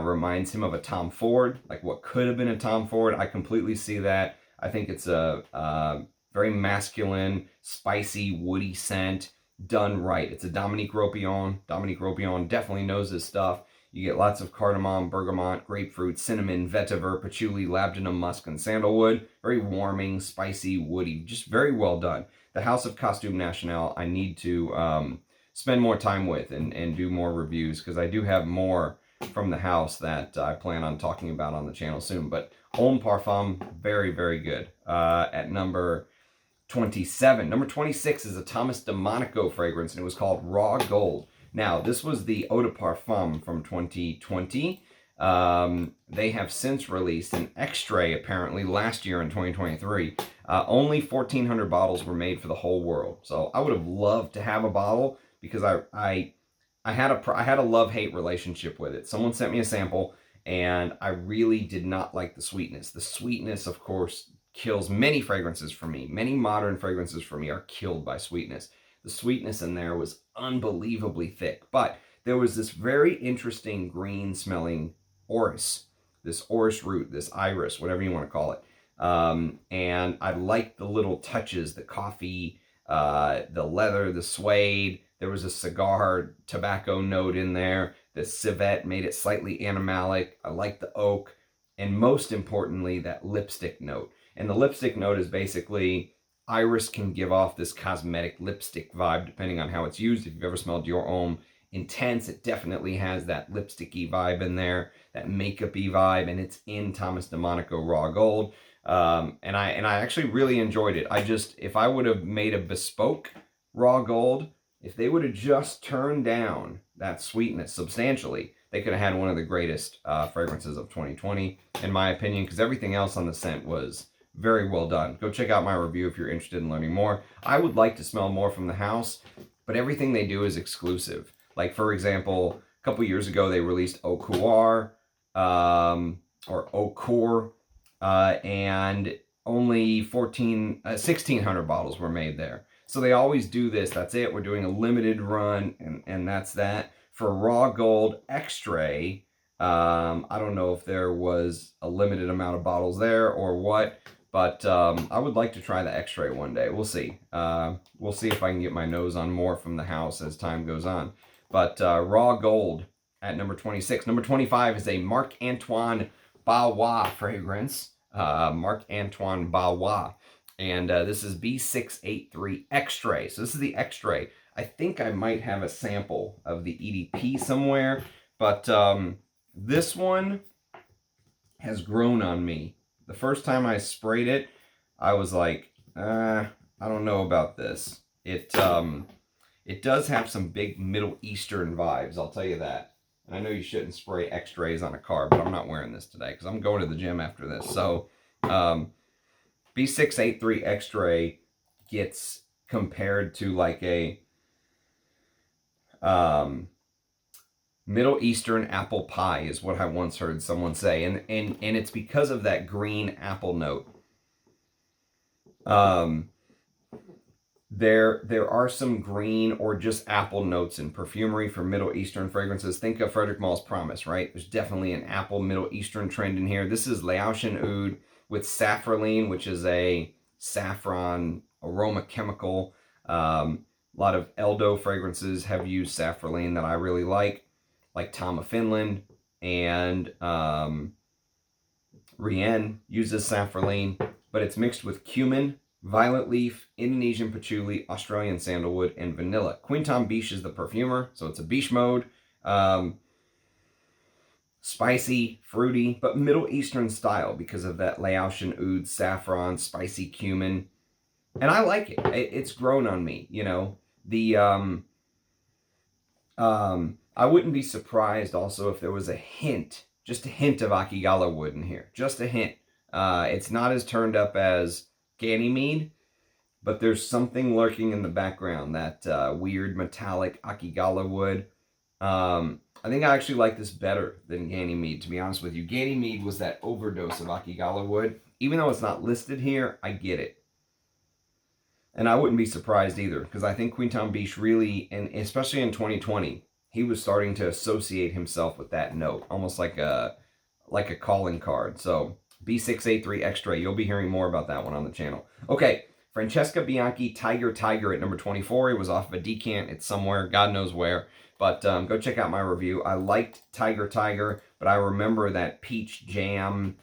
reminds him of a Tom Ford, like what could have been a Tom Ford. I completely see that. I think it's a very masculine, spicy, woody scent done right. It's a Dominique Ropion. Dominique Ropion definitely knows his stuff. You get lots of cardamom, bergamot, grapefruit, cinnamon, vetiver, patchouli, labdanum, musk, and sandalwood. Very warming, spicy, woody. Just very well done. The House of Costume National, I need to spend more time with and do more reviews, because I do have more from the house that I plan on talking about on the channel soon. But Homme Parfum, very, very good. At number 27. Number 26 is a Thomas DeMonico fragrance, and it was called Raw Gold. Now, this was the Eau de Parfum from 2020. They have since released an Extrême, apparently, last year in 2023. Only 1,400 bottles were made for the whole world. So I would have loved to have a bottle, because I had a love-hate relationship with it. Someone sent me a sample, and I really did not like the sweetness. The sweetness, of course, kills many fragrances for me. Many modern fragrances for me are killed by sweetness. The sweetness in there was unbelievably thick, but there was this very interesting green smelling orris, this orris root, this iris, whatever you want to call it. And I liked the little touches, the coffee, the leather, the suede. There was a cigar tobacco note in there. The civet made it slightly animalic. I liked the oak. And most importantly, that lipstick note. And the lipstick note is basically, iris can give off this cosmetic lipstick vibe depending on how it's used. If you've ever smelled Dior Homme Intense, it definitely has that lipsticky vibe in there, that makeup-y vibe, and it's in Thomas DeMonico Raw Gold. And I actually really enjoyed it. If I would have made a bespoke Raw Gold, if they would have just turned down that sweetness substantially, they could have had one of the greatest fragrances of 2020, in my opinion, because everything else on the scent was very well done. Go check out my review if you're interested in learning more. I would like to smell more from the house, but everything they do is exclusive. Like, for example, a couple years ago, they released Eau Coeur, or Eau Coeur, and only 1,600 bottles were made there. So they always do this. That's it. We're doing a limited run, and that's that. For Raw Gold Extrême, I don't know if there was a limited amount of bottles there or what, but I would like to try the Extrême one day. We'll see. We'll see if I can get my nose on more from the house as time goes on. But Raw Gold at number 26. Number 25 is a Marc-Antoine Bauer fragrance. Marc-Antoine Bauer. And this is B683 Extrême. So this is the Extrême. I think I might have a sample of the EDP somewhere, but this one has grown on me. The first time I sprayed it, I was like, I don't know about this. It does have some big Middle Eastern vibes, I'll tell you that. And I know you shouldn't spray Extrêmes on a car, but I'm not wearing this today because I'm going to the gym after this. So B683 Extrême gets compared to like a Middle Eastern apple pie is what I once heard someone say, and it's because of that green apple note. There are some green or just apple notes in perfumery for Middle Eastern fragrances. Think of Frederic Mall's Promise, right? There's definitely an apple Middle Eastern trend in here. This is ATH Oud with safraline, which is a saffron aroma chemical. A lot of Eldo fragrances have used safraline that I really like Tom of Finland, and Rien uses safraline, but it's mixed with cumin, violet leaf, Indonesian patchouli, Australian sandalwood, and vanilla. Quinton Biche is the perfumer, so it's a Biche mode. Spicy, fruity, but Middle Eastern style because of that Laotian oud, saffron, spicy cumin. And I like it. It's grown on me, you know. I wouldn't be surprised also if there was a hint, just a hint of Akigala wood in here. Just a hint. It's not as turned up as Ganymede, but there's something lurking in the background, that weird metallic Akigala wood. I think I actually like this better than Ganymede, to be honest with you. Ganymede was that overdose of Akigala wood. Even though it's not listed here, I get it. And I wouldn't be surprised either, because I think Quinton Biche really, and especially in 2020, he was starting to associate himself with that note, almost like a calling card. So B6A3 Extrême. You'll be hearing more about that one on the channel. Okay, Francesca Bianchi Tiger at number 24. It was off of a decant. It's somewhere, God knows where. But go check out my review. I liked Tiger, but I remember that peach jam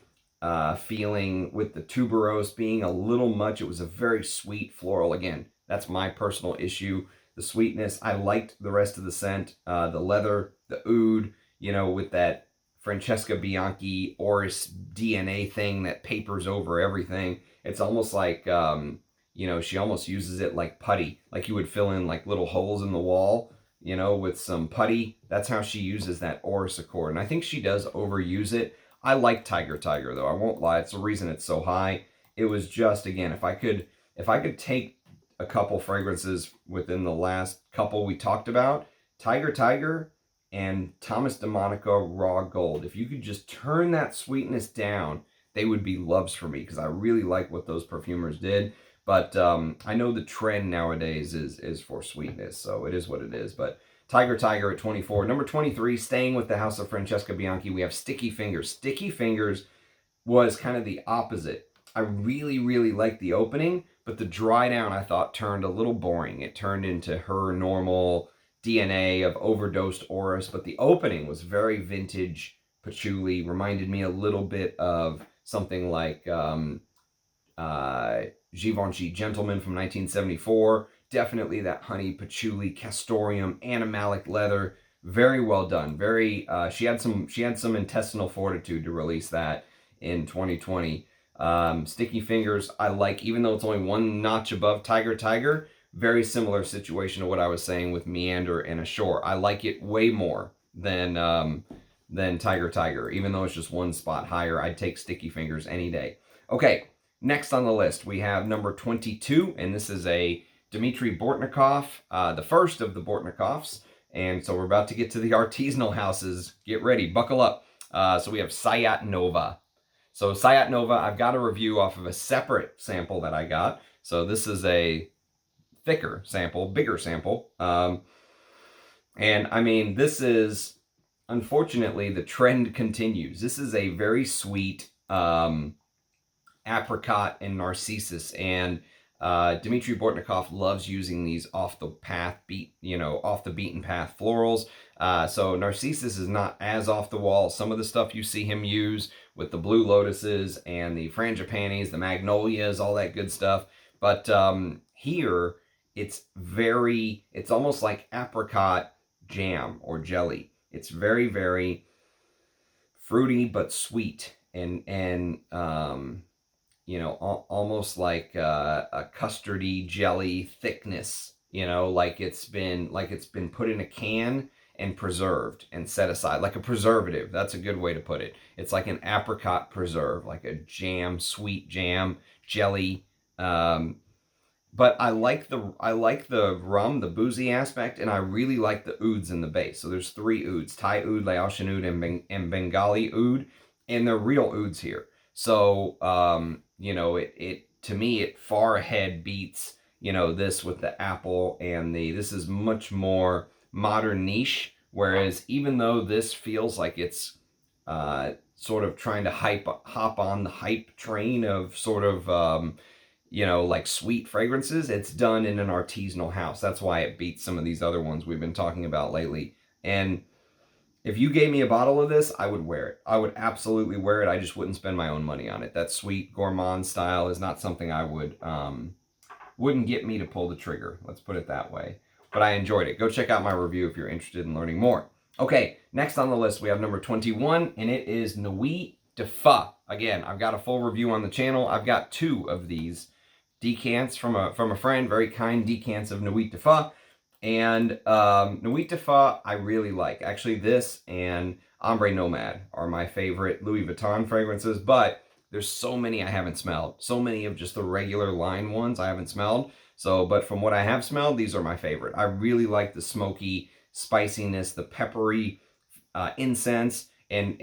feeling with the tuberose being a little much. It was a very sweet floral. Again, that's my personal issue. The sweetness. I liked the rest of the scent. The leather, the oud, you know, with that Francesca Bianchi Oris DNA thing that papers over everything. It's almost like, you know, she almost uses it like putty. Like you would fill in like little holes in the wall, you know, with some putty. That's how she uses that Oris Accord. And I think she does overuse it. I like Tiger though. I won't lie. It's the reason it's so high. It was just, again, if I could take a couple fragrances within the last couple we talked about, Tiger and Thomas DeMonaco Raw Gold. If you could just turn that sweetness down, they would be loves for me because I really like what those perfumers did. But I know the trend nowadays is for sweetness, so it is what it is. But Tiger at 24. Number 23, staying with the house of Francesca Bianchi, we have Sticky Fingers. Sticky Fingers was kind of the opposite. I really liked the opening, but the dry down I thought turned a little boring. It turned into her normal DNA of overdosed Oris, but the opening was very vintage patchouli. Reminded me a little bit of something like Givenchy Gentleman from 1974. Definitely that honey, patchouli, castoreum, animalic leather. Very well done. Very. She had some intestinal fortitude to release that in 2020. Sticky Fingers, I like, even though it's only one notch above Tiger. Very similar situation to what I was saying with Meander and Ashore. I like it way more than Tiger. Even though it's just one spot higher, I'd take Sticky Fingers any day. Okay, next on the list, we have number 22, and this is a Dmitry Bortnikov, the first of the Bortnikovs. And so we're about to get to the artisanal houses. Get ready, buckle up. So we have Sayat Nova. So Sayat Nova, I've got a review off of a separate sample that I got. So this is a thicker sample, bigger sample. And I mean, this is, unfortunately, the trend continues. This is a very sweet apricot and narcissus, and Dmitry Bortnikov loves using these off the beaten path florals. So narcissus is not as off the wall. Some of the stuff you see him use with the blue lotuses and the frangipanis, the magnolias, all that good stuff. But here, it's almost like apricot jam or jelly. It's very fruity but sweet, and you know, almost like a custardy jelly thickness. You know, like it's been put in a can and preserved and set aside, like a preservative. That's a good way to put it. It's like an apricot preserve, like a jam, sweet jam, jelly. But I like the rum, the boozy aspect, and I really like the ouds in the base. So there's 3 ouds: Thai oud, Laotian oud, and Bengali oud, and they're real ouds here. So you know, it to me, it far ahead beats, you know, this with the apple and this is much more modern niche. Whereas even though this feels like it's sort of trying to hop on the hype train of sort of you know, like sweet fragrances, it's done in an artisanal house. That's why it beats some of these other ones we've been talking about lately. And if you gave me a bottle of this, I would wear it. I would absolutely wear it. I just wouldn't spend my own money on it. That sweet gourmand style is not something I wouldn't get me to pull the trigger. Let's put it that way. But I enjoyed it. Go check out my review if you're interested in learning more. Okay, next on the list we have number 21, and it is Nuit de Feu. Again, I've got a full review on the channel. I've got 2 of these decants from a friend, very kind decants of Nuit de Feu. And Nuit de Feu I really like. Actually, this and Ombre Nomad are my favorite Louis Vuitton fragrances, but there's so many I haven't smelled. So many of just the regular line ones I haven't smelled. So, but from what I have smelled, these are my favorite. I really like the smoky spiciness, the peppery incense, and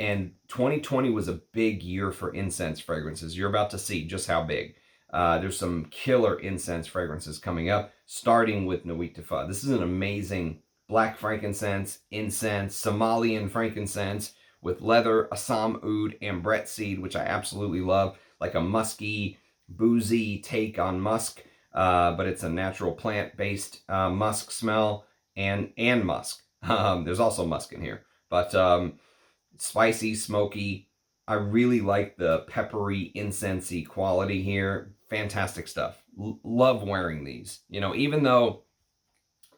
2020 was a big year for incense fragrances. You're about to see just how big. There's some killer incense fragrances coming up, starting with Nuit de Feu. This is an amazing black frankincense, incense, Somalian frankincense with leather, Assam Oud, Ambret seed, which I absolutely love, like a musky, boozy take on musk, but it's a natural plant-based musk smell and musk. There's also musk in here, but spicy, smoky. I really like the peppery, incensey quality here. Fantastic stuff. Love wearing these. You know, even though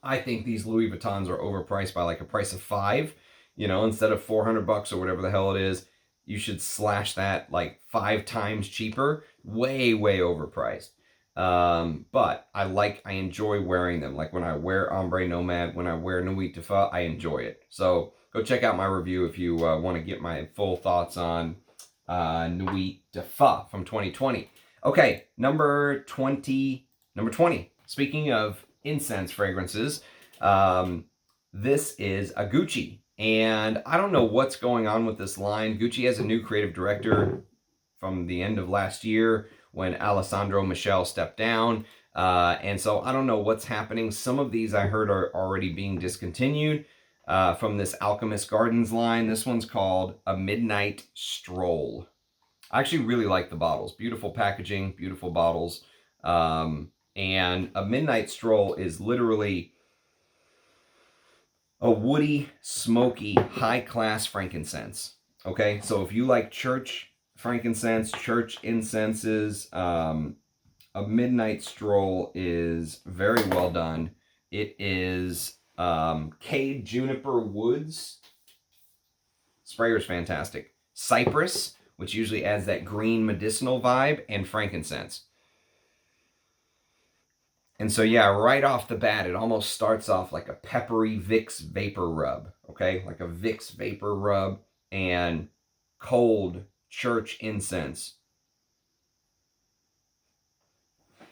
I think these Louis Vuittons are overpriced by like a price of $5, you know, instead of $400 or whatever the hell it is, you should slash that like 5 times cheaper. Way, way overpriced. But I enjoy wearing them. Like when I wear Ombre Nomad, when I wear Nuit de Feu, I enjoy it. So go check out my review if you want to get my full thoughts on Nuit de Feu from 2020. Okay, number 20. Speaking of incense fragrances, this is a Gucci. And I don't know what's going on with this line. Gucci has a new creative director from the end of last year when Alessandro Michel stepped down. And so I don't know what's happening. Some of these I heard are already being discontinued from this Alchemist Gardens line. This one's called A Midnight Stroll. I actually really like the bottles. Beautiful packaging, beautiful bottles. And A Midnight Stroll is literally a woody, smoky, high-class frankincense. Okay, so if you like church frankincense, church incenses, A Midnight Stroll is very well done. It is Cade Juniper Woods. Sprayer's fantastic. Cypress, which usually adds that green medicinal vibe, and frankincense. And so, yeah, right off the bat, it almost starts off like a peppery Vicks vapor rub, okay? Like a Vicks vapor rub and cold church incense.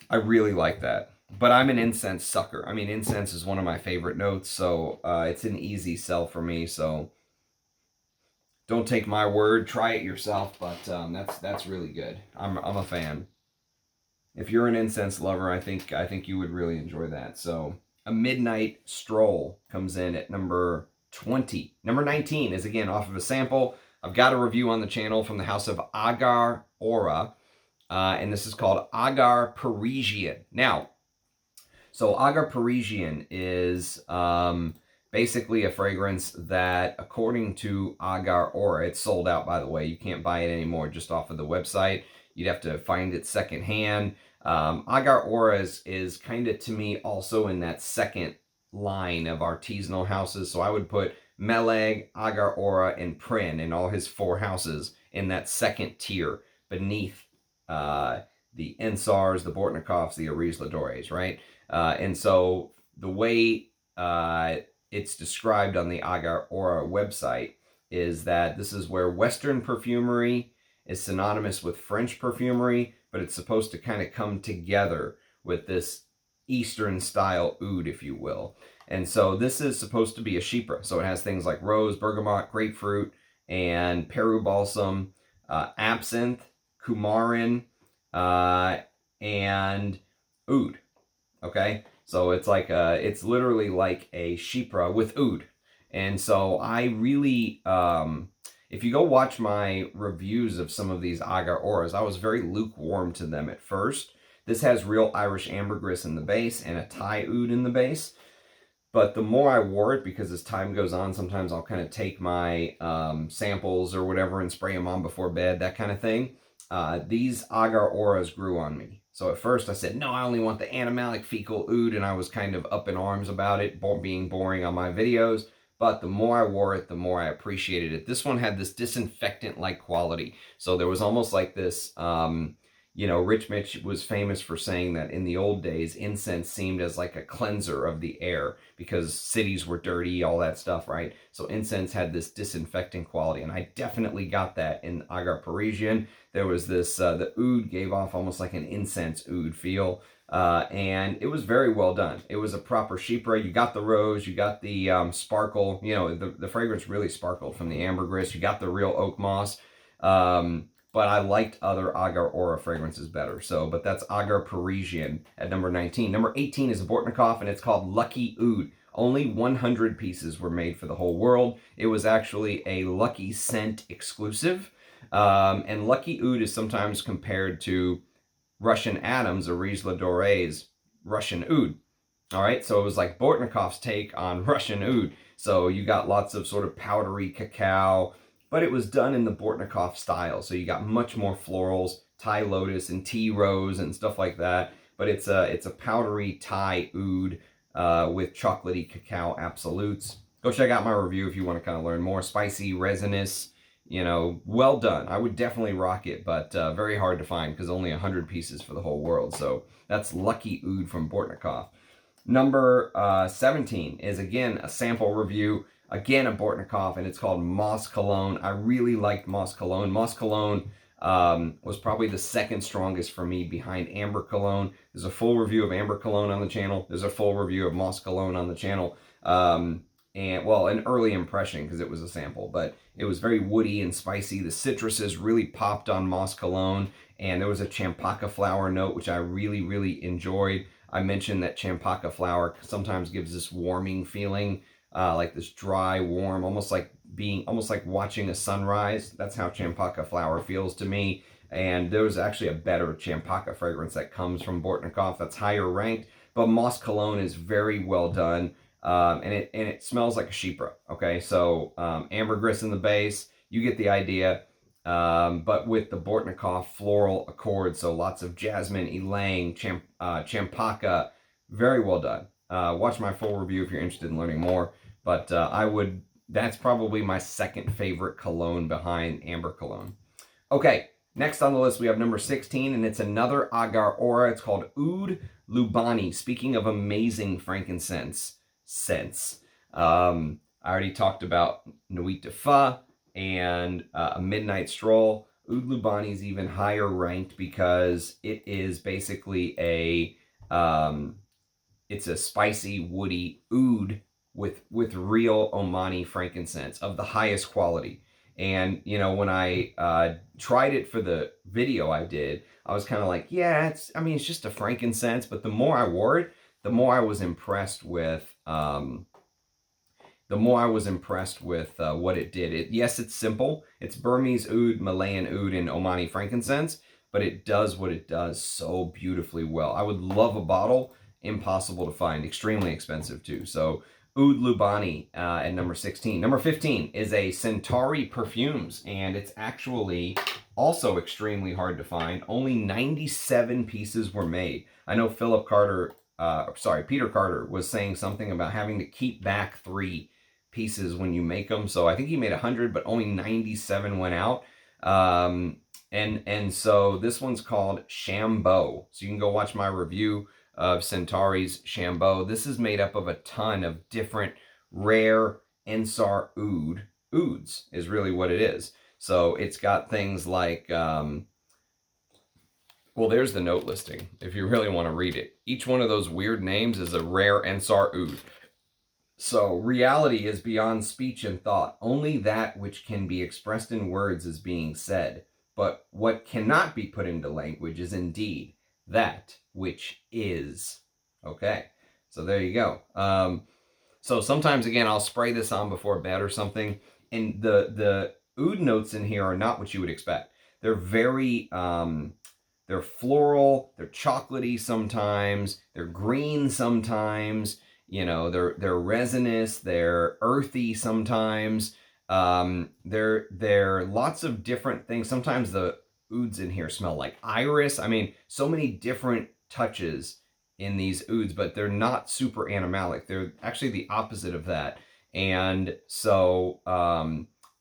I really like that. But I'm an incense sucker. I mean, incense is one of my favorite notes, so it's an easy sell for me. So don't take my word. Try it yourself, but that's really good. I'm a fan. If you're an incense lover, I think you would really enjoy that. So A Midnight Stroll comes in at number 20. Number 19 is, again, off of a sample. I've got a review on the channel from the house of Agar Aura, and this is called Agar Parisian. Now, so Agar Parisian is basically a fragrance that, according to Agar Aura, it's sold out, by the way. You can't buy it anymore just off of the website. You'd have to find it secondhand. Agar Aura is kind of, to me, also in that second line of artisanal houses. So I would put Meleg, Agar Aura, and Prin in all his 4 houses in that second tier beneath the Ensars, the Bortnikovs, the Areej Dores, right? And so the way it's described on the Agar Aura website is that this is where Western perfumery is synonymous with French perfumery, but it's supposed to kind of come together with this Eastern style oud, if you will. And so this is supposed to be a chypre. So it has things like rose, bergamot, grapefruit, and Peru balsam, absinthe, coumarin, and oud. Okay, so it's like it's literally like a chypre with oud. And so I really, if you go watch my reviews of some of these Agar Auras, I was very lukewarm to them at first. This has real Irish ambergris in the base and a Thai oud in the base. But the more I wore it, because as time goes on, sometimes I'll kind of take my samples or whatever and spray them on before bed, that kind of thing. These Agar Auras grew on me. So at first I said, no, I only want the animalic fecal oud, and I was kind of up in arms about it, being boring on my videos. But the more I wore it, the more I appreciated it. This one had this disinfectant-like quality. So there was almost like this, you know, Rich Mitch was famous for saying that in the old days, incense seemed as like a cleanser of the air because cities were dirty, all that stuff, right? So incense had this disinfecting quality, and I definitely got that in Agar Parisian. There was this, the oud gave off almost like an incense oud feel. And it was very well done. It was a proper chypre. You got the rose, you got the sparkle. You know, the fragrance really sparkled from the ambergris. You got the real oak moss. But I liked other Agar Aura fragrances better. So, but that's Agar Parisian at number 19. Number 18 is a Bortnikov, and it's called Lucky Oud. Only 100 pieces were made for the whole world. It was actually a Lucky Scent exclusive. And Lucky Oud is sometimes compared to Russian Adams, Areej Dore's Russian Oud. All right, so it was like Bortnikov's take on Russian Oud. So you got lots of sort of powdery cacao, but it was done in the Bortnikov style. So you got much more florals, Thai lotus and tea rose and stuff like that. But it's a powdery Thai oud with chocolatey cacao absolutes. Go check out my review if you want to kind of learn more. Spicy, resinous, you know, well done. I would definitely rock it, but very hard to find because only 100 pieces for the whole world. So that's Lucky Oud from Bortnikov. Number 17 is, again, a sample review, again, a Bortnikov, and it's called Moss Cologne. I really liked Moss Cologne. Moss Cologne was probably the second strongest for me behind Amber Cologne. There's a full review of Amber Cologne on the channel. There's a full review of Moss Cologne on the channel. And, well, an early impression because it was a sample, but it was very woody and spicy. The citruses really popped on Moss Cologne, and there was a champaca flower note, which I really, really enjoyed. I mentioned that champaca flower sometimes gives this warming feeling, like this dry, warm, almost like watching a sunrise. That's how champaca flower feels to me. And there was actually a better champaca fragrance that comes from Bortnikov that's higher ranked, but Moss Cologne is very well done. And it smells like a chypre. Okay, so ambergris in the base, you get the idea. But with the Bortnikov floral accord, so lots of jasmine, ylang, champaca, very well done. Watch my full review if you're interested in learning more. But that's probably my second favorite cologne behind Amber Cologne. Okay, next on the list we have number 16, and it's another Agar Aura. It's called Oud Lubani. Speaking of amazing frankincense scents, I already talked about Nuit de Fa and a Midnight Stroll. Oud Lubani is even higher ranked because it is basically it's a spicy, woody oud with real Omani frankincense of the highest quality. And, you know, when I tried it for the video I did, I was kind of like, yeah, it's just a frankincense. But the more I wore it, the more I was impressed with what it did. Yes, it's simple. It's Burmese oud, Malayan oud, and Omani frankincense, but it does what it does so beautifully well. I would love a bottle. Impossible to find. Extremely expensive, too. So, Oud Lubani at number 16. Number 15 is a Centauri Perfumes, and it's actually also extremely hard to find. Only 97 pieces were made. I know Peter Carter was saying something about having to keep back 3 pieces when you make them. So I think he made 100, but only 97 went out. And so this one's called Chambeau. So you can go watch my review of Centauri's Chambeau. This is made up of a ton of different rare Ensar ouds is really what it is. So it's got things like, well, there's the note listing if you really want to read it. Each one of those weird names is a rare Ensar oud. So reality is beyond speech and thought. Only that which can be expressed in words is being said. But what cannot be put into language is indeed that which is. Okay, so there you go. So sometimes, again, I'll spray this on before bed or something, and the oud notes in here are not what you would expect. They're very, they're floral, they're chocolatey sometimes, they're green sometimes, you know, they're resinous, they're earthy sometimes. They're lots of different things. Sometimes the ouds in here smell like iris. I mean, so many different touches in these ouds, but they're not super animalic. They're actually the opposite of that. And so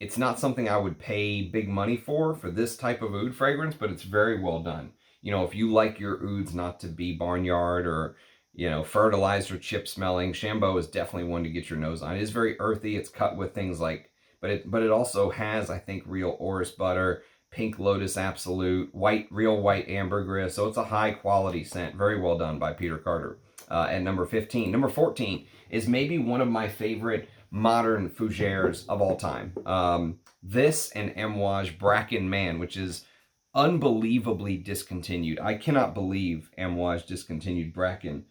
it's not something I would pay big money for this type of oud fragrance, but it's very well done. You know, if you like your ouds not to be barnyard or, you know, fertilizer chip smelling, Chambeau is definitely one to get your nose on. It is very earthy. It's cut with things like, but it also has, I think, real orris butter, pink lotus absolute, real white ambergris. So it's a high quality scent. Very well done by Peter Carter. At number 15. Number 14 is maybe one of my favorite modern fougères of all time. This and Amouage Bracken Man, which is unbelievably discontinued. I cannot believe Amouage discontinued Bracken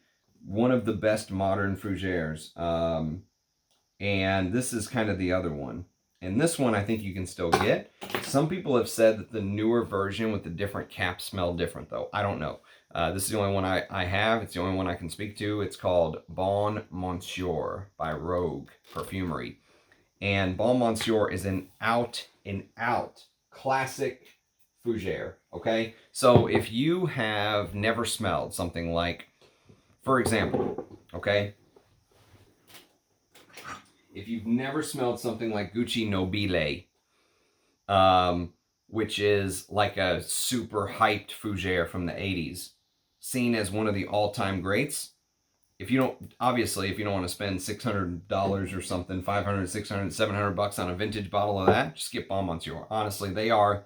one of the best modern fougères. And this is kind of the other one. And this one I think you can still get. Some people have said that the newer version with the different caps smell different, though. I don't know. This is the only one I have. It's the only one I can speak to. It's called Bon Monsieur by Rogue Perfumery. And Bon Monsieur is an out-and-out classic fougère, okay? So if you have never smelled something like, for example, okay? If you've never smelled something like Gucci Nobile, which is like a super hyped fougère from the 80s, seen as one of the all-time greats, if you don't want to spend $600 or something, $500, $600, $700 on a vintage bottle of that, just get Bon Monsieur. Honestly, they are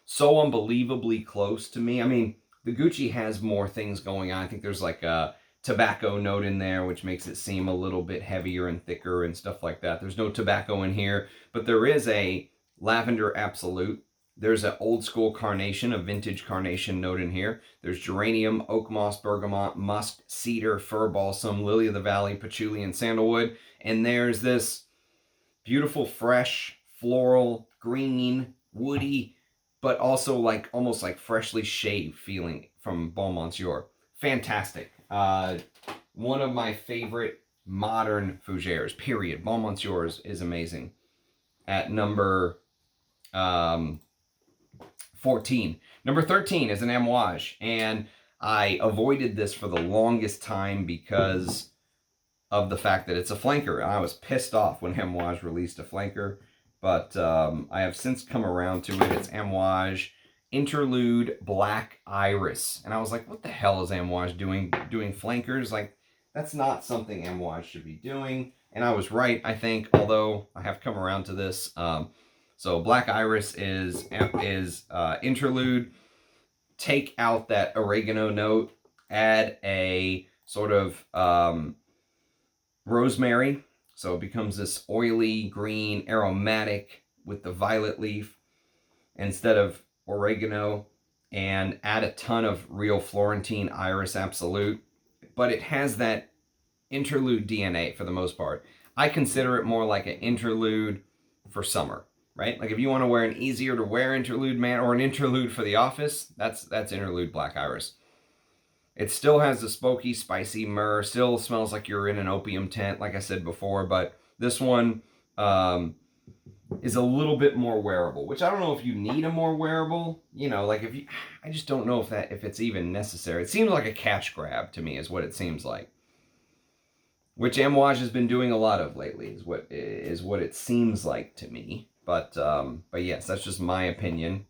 so unbelievably close to me. I mean, the Gucci has more things going on. I think there's like a tobacco note in there, which makes it seem a little bit heavier and thicker and stuff like that. There's no tobacco in here, but there is a lavender absolute. There's an old school carnation, a vintage carnation note in here. There's geranium, oak moss, bergamot, musk, cedar, fir balsam, lily of the valley, patchouli, and sandalwood. And there's this beautiful, fresh, floral, green, woody, but also like almost like freshly shaved feeling from Bon Monsieur. Fantastic. One of my favorite modern fougères, period. Bon Monsieur is amazing. At number 14. Number 13 is an Amouage, and I avoided this for the longest time because of the fact that it's a flanker. I was pissed off when Amouage released a flanker, but I have since come around to it. It's Amouage Interlude Black Iris, and I was like, what the hell is Amouage doing flankers? Like, that's not something Amouage should be doing. And I was right, I think, although I have come around to this. So Black Iris is interlude. Take out that oregano note, add a sort of rosemary, so it becomes this oily green aromatic with the violet leaf instead of oregano, and add a ton of real Florentine Iris Absolute, but it has that interlude DNA for the most part. I consider it more like an interlude for summer, right? Like if you want to wear an easier to wear interlude man or an interlude for the office, that's interlude Black Iris. It still has the smoky, spicy myrrh, still smells like you're in an opium tent, like I said before, but this one is a little bit more wearable, which I don't know if you need a more wearable, you know, like I just don't know if it's even necessary. It seems like a cash grab to me is what it seems like. Which Amouage has been doing a lot of lately, is what it seems like to me. But yes, that's just my opinion.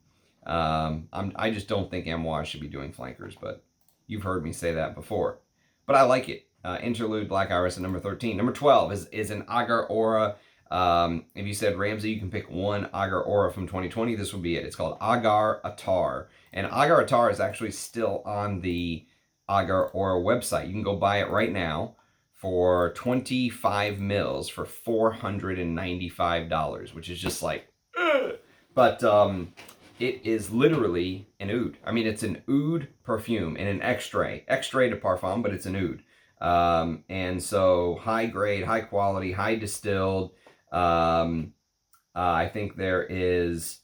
I just don't think Amouage should be doing flankers, but you've heard me say that before. But I like it. Interlude Black Iris at number 13. Number 12 is an Agar Aura. If you said, Ramsey, you can pick one Agar Aura from 2020, this would be it. It's called Agar Attar. And Agar Attar is actually still on the Agar Aura website. You can go buy it right now for 25 mils for $495, which is just like, ugh. But it is literally an oud. I mean, it's an oud perfume in an extrait de parfum, but it's an oud. And so high grade, high quality, high distilled. I think there is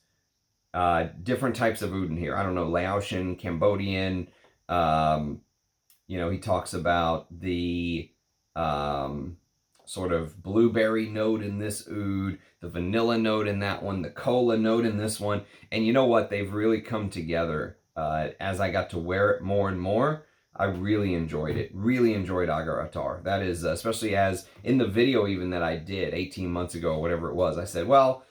different types of oud in here. I don't know, Laotian, Cambodian. You know, he talks about the sort of blueberry note in this oud, the vanilla note in that one, the cola note in this one. And you know what? They've really come together. As I got to wear it more and more, I really enjoyed it. Really enjoyed Agar Attar. That is, especially as in the video even that I did 18 months ago, or whatever it was, I said, well,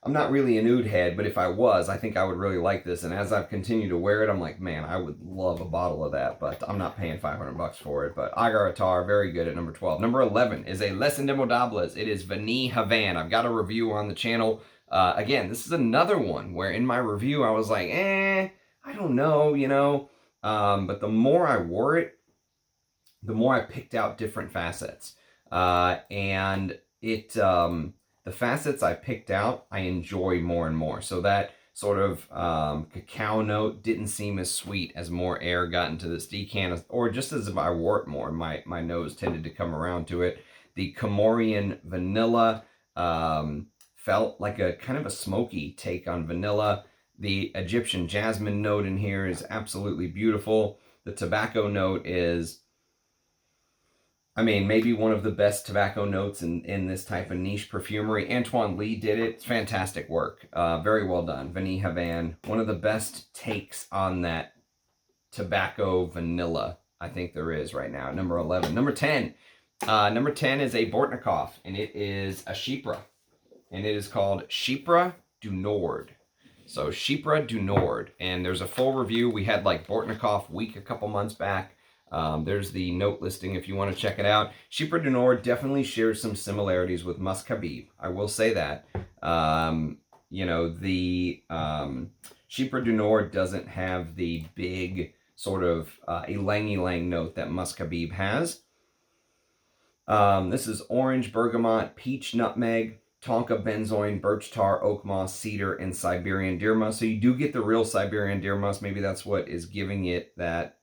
I'm not really an oud head, but if I was, I think I would really like this. And as I've continued to wear it, I'm like, man, I would love a bottle of that, but I'm not paying $500 for it. But Agar Attar, very good at number 12. Number 11 is a Les Indemodables. It is Vanille Havane. I've got a review on the channel. Again, this is another one where in my review, I was like, I don't know, you know. But the more I wore it, the more I picked out different facets. And it... the facets I picked out, I enjoy more and more. So sort of cacao note. Didn't seem as sweet as more air got into this decant, or just as if I wore it more, my nose tended to come around to it. The Comorian vanilla felt like a kind of a smoky take on vanilla. The Egyptian jasmine note in here is absolutely beautiful. The tobacco note is, I mean, maybe one of the best tobacco notes in this type of niche perfumery. Antoine Lee did it. It's fantastic work. Very well done. Vanille Havane, one of the best takes on that tobacco vanilla I think there is right now. Number 11. Number 10. Number 10 is a Bortnikov, and it is a Chypre. And it is called Chypre du Nord. So Chypre du Nord. And there's a full review. We had like Bortnikov week a couple months back. There's the note listing if you want to check it out. Chypre du Nord definitely shares some similarities with Muscabib. I will say that. You know, the Chypre du Nord doesn't have the big sort of ylang-ylang note that Muscabib has. This is orange, bergamot, peach, nutmeg, tonka, benzoin, birch tar, oak moss, cedar, and Siberian deer musk. So you do get the real Siberian deer musk. Maybe that's what is giving it that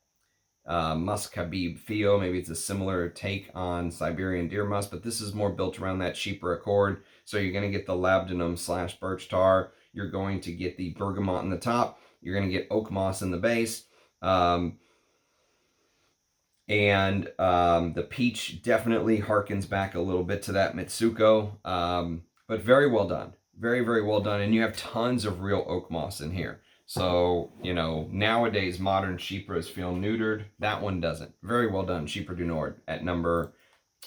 Muscabib feel. Maybe it's a similar take on Siberian deer musk, but this is more built around that Chypre accord. So you're going to get the labdanum / birch tar. You're going to get the bergamot in the top. You're going to get oak moss in the base. And the peach definitely harkens back a little bit to that Mitsuko, but very well done. Very, very well done. And you have tons of real oak moss in here. So, you know, nowadays modern Chypres feel neutered. That one doesn't. Very well done, Chypre du Nord at number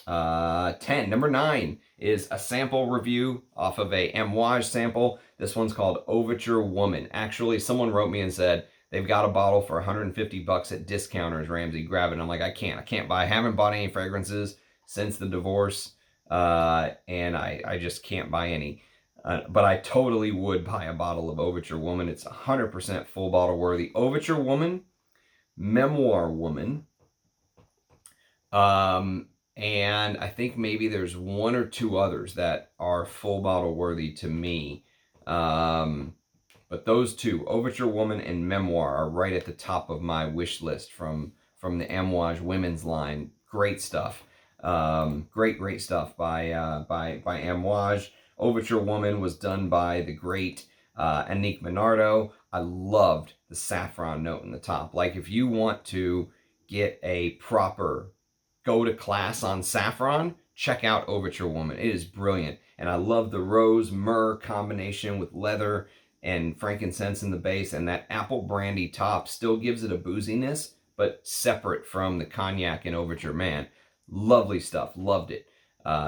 10. Number 9 is a sample review off of a Amouage sample. This one's called Overture Woman. Actually, someone wrote me and said, they've got a bottle for 150 bucks at discounters, Ramsey. Grab it. I'm like, I can't buy. I haven't bought any fragrances since the divorce, and I just can't buy any. But I totally would buy a bottle of Overture Woman. It's 100% full bottle worthy. Overture Woman, Memoir Woman, and I think maybe there's one or two others that are full bottle worthy to me. But those two, Overture Woman and Memoir, are right at the top of my wish list from the Amouage women's line. Great stuff. Great stuff by Amouage. Overture Woman was done by the great Annick Minardo. I loved the saffron note in the top. Like, if you want to get a proper go-to-class on saffron, check out Overture Woman. It is brilliant. And I love the rose-myrrh combination with leather and frankincense in the base, and that apple brandy top still gives it a booziness, but separate from the cognac in Overture. Man, lovely stuff. Loved it.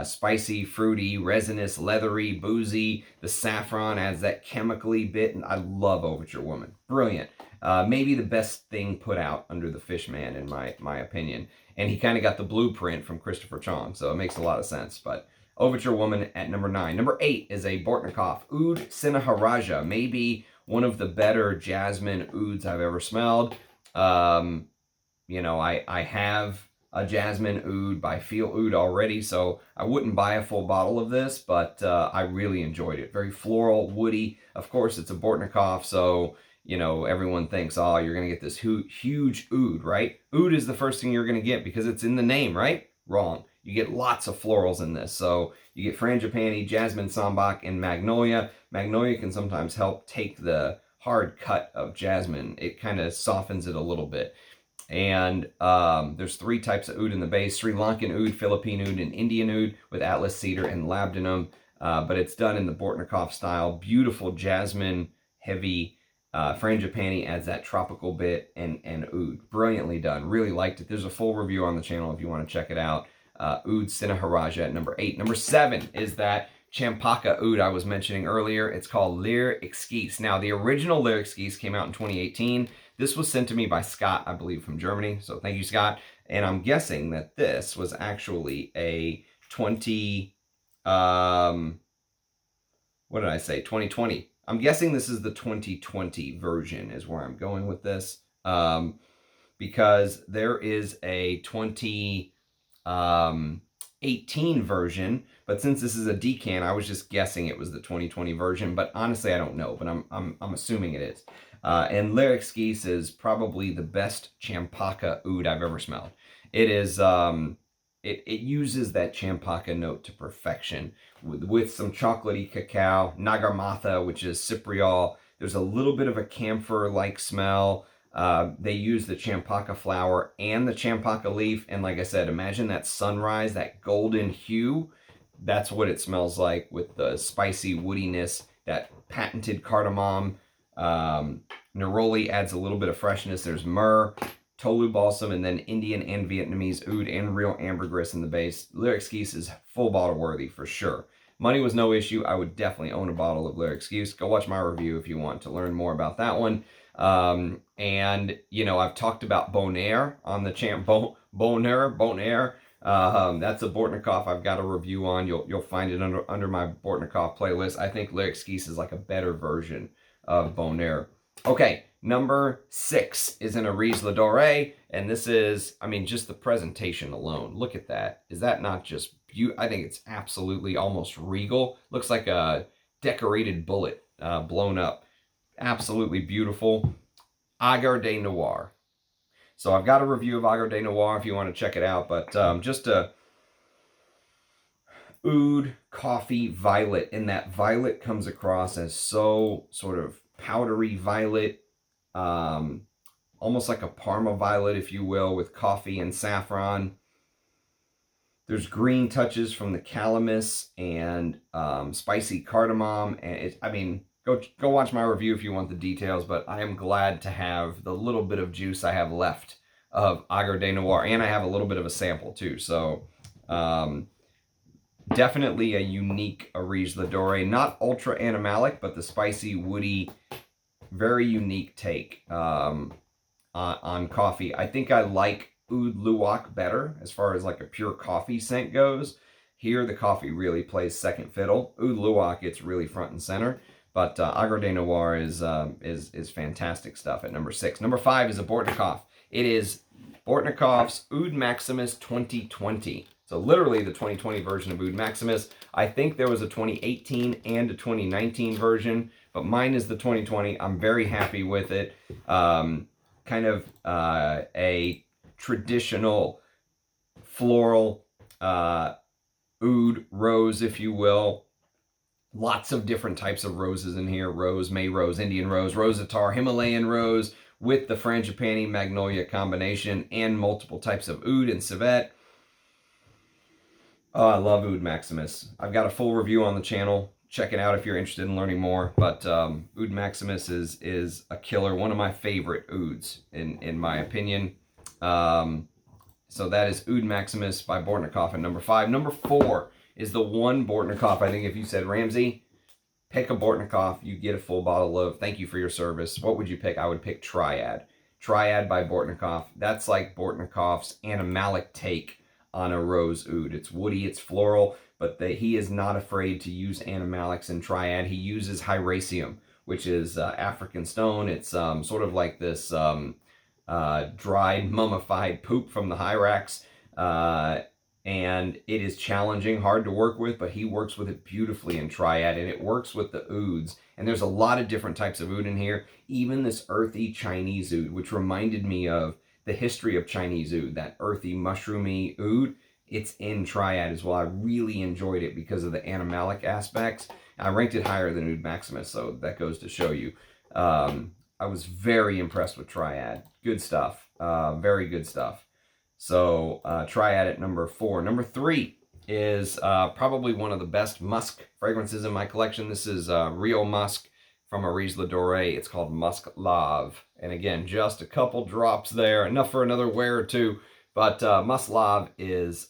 Spicy, fruity, resinous, leathery, boozy. The saffron adds that chemically bit, and I love Overture Woman. Brilliant. Maybe the best thing put out under the Fishman, in my opinion. And he kind of got the blueprint from Christopher Chong, so it makes a lot of sense. But Overture Woman at number 9. Number 8 is a Bortnikov Oud Sinaharaja. Maybe one of the better jasmine ouds I've ever smelled. You know, I have a jasmine oud by Feel Oud already, so I wouldn't buy a full bottle of this, but I really enjoyed it. Very floral, woody. Of course, it's a Bortnikov, so, you know, everyone thinks, oh, you're going to get this huge oud, right? Oud is the first thing you're going to get because it's in the name, right? Wrong. You get lots of florals in this. So you get frangipani, jasmine sambac, and magnolia. Magnolia can sometimes help take the hard cut of jasmine. It kind of softens it a little bit. And there's 3 types of oud in the base: Sri Lankan oud, Philippine oud, and Indian oud with Atlas cedar and labdanum. But it's done in the Bortnikov style. Beautiful jasmine, heavy frangipani adds that tropical bit, and oud. Brilliantly done. Really liked it. There's a full review on the channel if you want to check it out. Oud Sinaharaja at number 8. Number 7 is that Champaka oud I was mentioning earlier. It's called Lyre Exquise. Now, the original Lyre Exquise came out in 2018. This was sent to me by Scott, I believe, from Germany. So thank you, Scott. And I'm guessing that this was actually a 2020. I'm guessing this is the 2020 version is where I'm going with this. Because there is a 2018 2018 version, but since this is a decan, I was just guessing it was the 2020 version, but honestly, I don't know, but I'm assuming it is. And Lyric Skis is probably the best Champaka oud I've ever smelled. It is, it uses that Champaka note to perfection with some chocolatey cacao, Nagarmatha, which is Cypriol. There's a little bit of a camphor-like smell. They use the Champaka flower and the Champaka leaf. And like I said, imagine that sunrise, that golden hue. That's what it smells like with the spicy woodiness, that patented cardamom. Neroli adds a little bit of freshness. There's myrrh, Tolu balsam, and then Indian and Vietnamese oud and real ambergris in the base. Lyric Skis is full bottle worthy for sure. Money was no issue. I would definitely own a bottle of Lyric Skis. Go watch my review if you want to learn more about that one. And, you know, I've talked about Bonaire on the Bonaire. That's a Bortnikov I've got a review on. You'll find it under my Bortnikov playlist. I think Lyric Skis is like a better version of Bonaire. Okay, number 6 is an Areej Dore, and this is, I mean, just the presentation alone. Look at that. Is that not just beautiful? I think it's absolutely almost regal. Looks like a decorated bullet blown up. Absolutely beautiful. Agar de Noir. So I've got a review of Agar de Noir if you want to check it out, but just a oud coffee violet, and that violet comes across as so sort of powdery violet, almost like a Parma violet, if you will, with coffee and saffron. There's green touches from the calamus and spicy cardamom, and I mean, go watch my review if you want the details, but I am glad to have the little bit of juice I have left of Agar de Noir, and I have a little bit of a sample too, so definitely a unique Areej Dore. Not ultra animalic, but the spicy, woody, very unique take on coffee. I think I like Oud Luwak better as far as like a pure coffee scent goes. Here, the coffee really plays second fiddle. Oud Luwak, it's really front and center. But Agar de Noir is fantastic stuff at number 6. Number 5 is a Bortnikov. It is Bortnikov's Oud Maximus 2020. So literally the 2020 version of Oud Maximus. I think there was a 2018 and a 2019 version, but mine is the 2020. I'm very happy with it. Kind of a traditional floral oud rose, if you will. Lots of different types of roses in here. Rose, May rose, Indian rose, Rosatar, Himalayan rose with the Frangipani Magnolia combination and multiple types of oud and civet. Oh, I love Oud Maximus. I've got a full review on the channel. Check it out if you're interested in learning more. But Oud Maximus is a killer. One of my favorite ouds, in my opinion. So that is Oud Maximus by Bortnikov at number 5. Number 4 is the one Bortnikov. I think if you said, Ramsey, pick a Bortnikov, you get a full bottle of thank you for your service. What would you pick? I would pick Triad. Triad by Bortnikov. That's like Bortnikov's animalic take on a rose oud. It's woody, it's floral, but he is not afraid to use animalics in Triad. He uses Hyraceum, which is African stone. It's sort of like this dried, mummified poop from the Hyrax. And it is challenging, hard to work with, but he works with it beautifully in Triad, and it works with the ouds. And there's a lot of different types of oud in here. Even this earthy Chinese oud, which reminded me of the history of Chinese oud, that earthy, mushroomy oud. It's in Triad as well. I really enjoyed it because of the animalic aspects. I ranked it higher than Oud Maximus, so that goes to show you. I was very impressed with Triad. Good stuff. Very good stuff. So Triad at number 4. Number 3 is probably one of the best musk fragrances in my collection. This is Real Musk from Areej Dore. It's called Musk Lave. And again, just a couple drops there. Enough for another wear or two. But Musk Lave is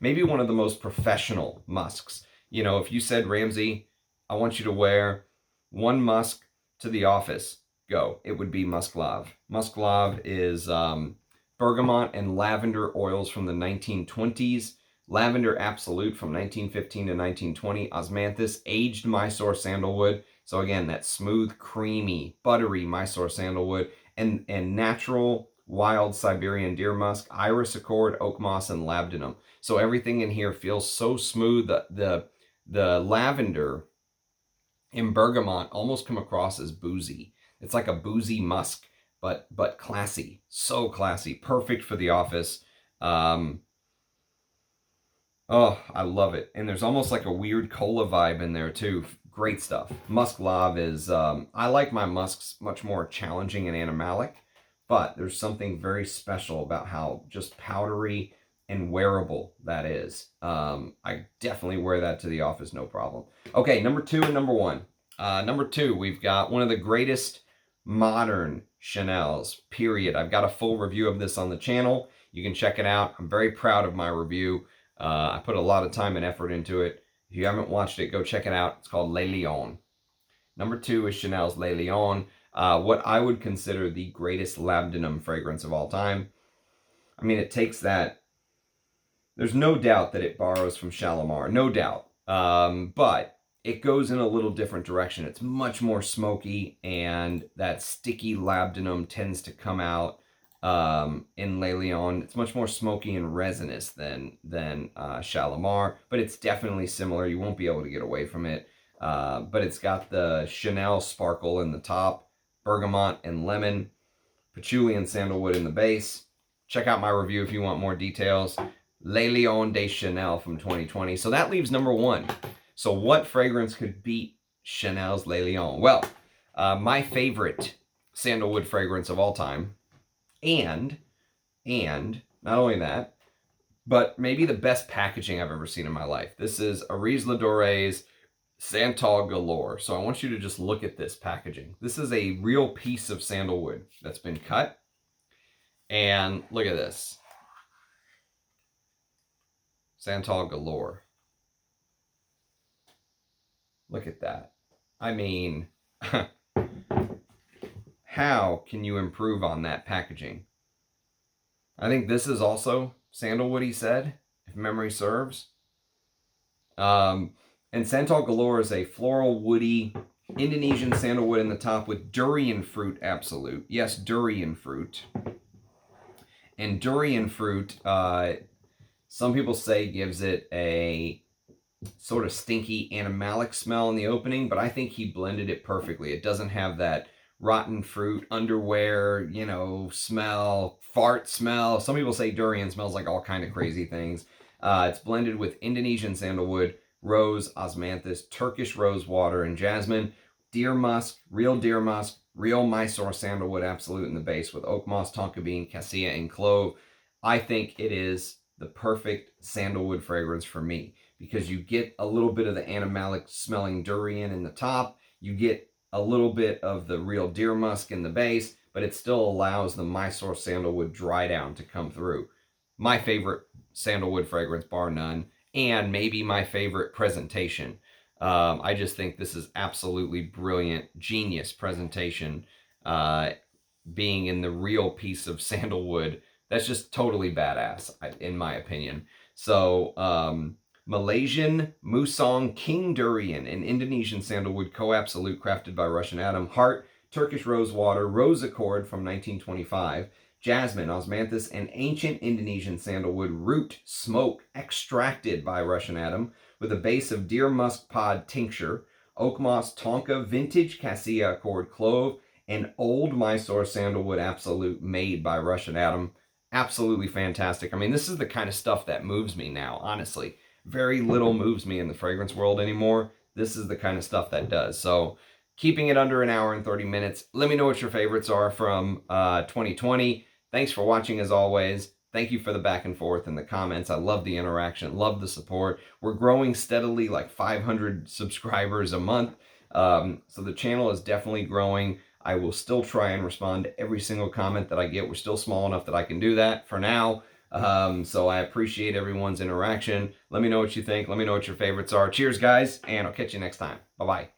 maybe one of the most professional musks. You know, if you said, Ramsey, I want you to wear one musk to the office, go. It would be Musk Lave. Musk Lave is bergamot and lavender oils from the 1920s. Lavender Absolute from 1915 to 1920. Osmanthus, aged Mysore sandalwood. So again, that smooth, creamy, buttery Mysore sandalwood. And natural wild Siberian deer musk, iris accord, oak moss, and labdanum. So everything in here feels so smooth. The lavender and bergamot almost come across as boozy. It's like a boozy musk, but classy. So classy. Perfect for the office. Oh, I love it. And there's almost like a weird cola vibe in there too. Great stuff. Musk Lave is, I like my musks much more challenging and animalic, but there's something very special about how just powdery and wearable that is. I definitely wear that to the office, no problem. Okay, number 2 and number 1. Number 2, we've got one of the greatest modern Chanels, period. I've got a full review of this on the channel. You can check it out. I'm very proud of my review. I put a lot of time and effort into it. If you haven't watched it, go check it out. It's called Les Lions. Number 2 is Chanel's Les Lions, what I would consider the greatest labdanum fragrance of all time. I mean, it takes that. There's no doubt that it borrows from Shalimar, no doubt. But it goes in a little different direction. It's much more smoky, and that sticky labdanum tends to come out in Les Lions. It's much more smoky and resinous than Shalimar, but it's definitely similar. You won't be able to get away from it. But it's got the Chanel sparkle in the top, bergamot and lemon, patchouli and sandalwood in the base. Check out my review if you want more details. Les Lions de Chanel from 2020. So that leaves number 1. So what fragrance could beat Chanel's Les Lions? Well, my favorite sandalwood fragrance of all time, and not only that, but maybe the best packaging I've ever seen in my life. This is Areej Le Dore's Santal Galore. So I want you to just look at this packaging. This is a real piece of sandalwood that's been cut. And look at this. Santal Galore. Look at that. I mean, how can you improve on that packaging? I think this is also sandalwood, he said, if memory serves. And Santal Galore is a floral, woody, Indonesian sandalwood in the top with durian fruit absolute. Yes, durian fruit. And durian fruit, some people say gives it a sort of stinky animalic smell in the opening, but I think he blended it perfectly. It doesn't have that rotten fruit, underwear, you know, smell, fart smell. Some people say durian smells like all kind of crazy things. It's blended with Indonesian sandalwood, rose, osmanthus, Turkish rose water, and jasmine, deer musk, real Mysore sandalwood absolute in the base with oak moss, tonka bean, cassia, and clove. I think it is the perfect sandalwood fragrance for me because you get a little bit of the animalic smelling durian in the top, you get a little bit of the real deer musk in the base, but it still allows the Mysore sandalwood dry down to come through. My favorite sandalwood fragrance, bar none, and maybe my favorite presentation. I just think this is absolutely brilliant, genius presentation, being in the real piece of sandalwood. That's just totally badass, in my opinion. So, Malaysian Musang King Durian, an Indonesian sandalwood co-absolute crafted by Russian Adam, heart, Turkish rose water, rose accord from 1925, jasmine, osmanthus, and ancient Indonesian sandalwood root smoke extracted by Russian Adam with a base of deer musk pod tincture, oak moss, tonka, vintage cassia accord clove, and old Mysore sandalwood absolute made by Russian Adam. Absolutely fantastic. I mean, this is the kind of stuff that moves me now, honestly. Very little moves me in the fragrance world anymore. This is the kind of stuff that does. So keeping it under an hour and 30 minutes. Let me know what your favorites are from 2020. Thanks for watching as always. Thank you for the back and forth in the comments. I love the interaction, love the support. We're growing steadily, like 500 subscribers a month. So the channel is definitely growing. I will still try and respond to every single comment that I get. We're still small enough that I can do that for now. So I appreciate everyone's interaction. Let me know what you think. Let me know what your favorites are. Cheers, guys, and I'll catch you next time. Bye-bye.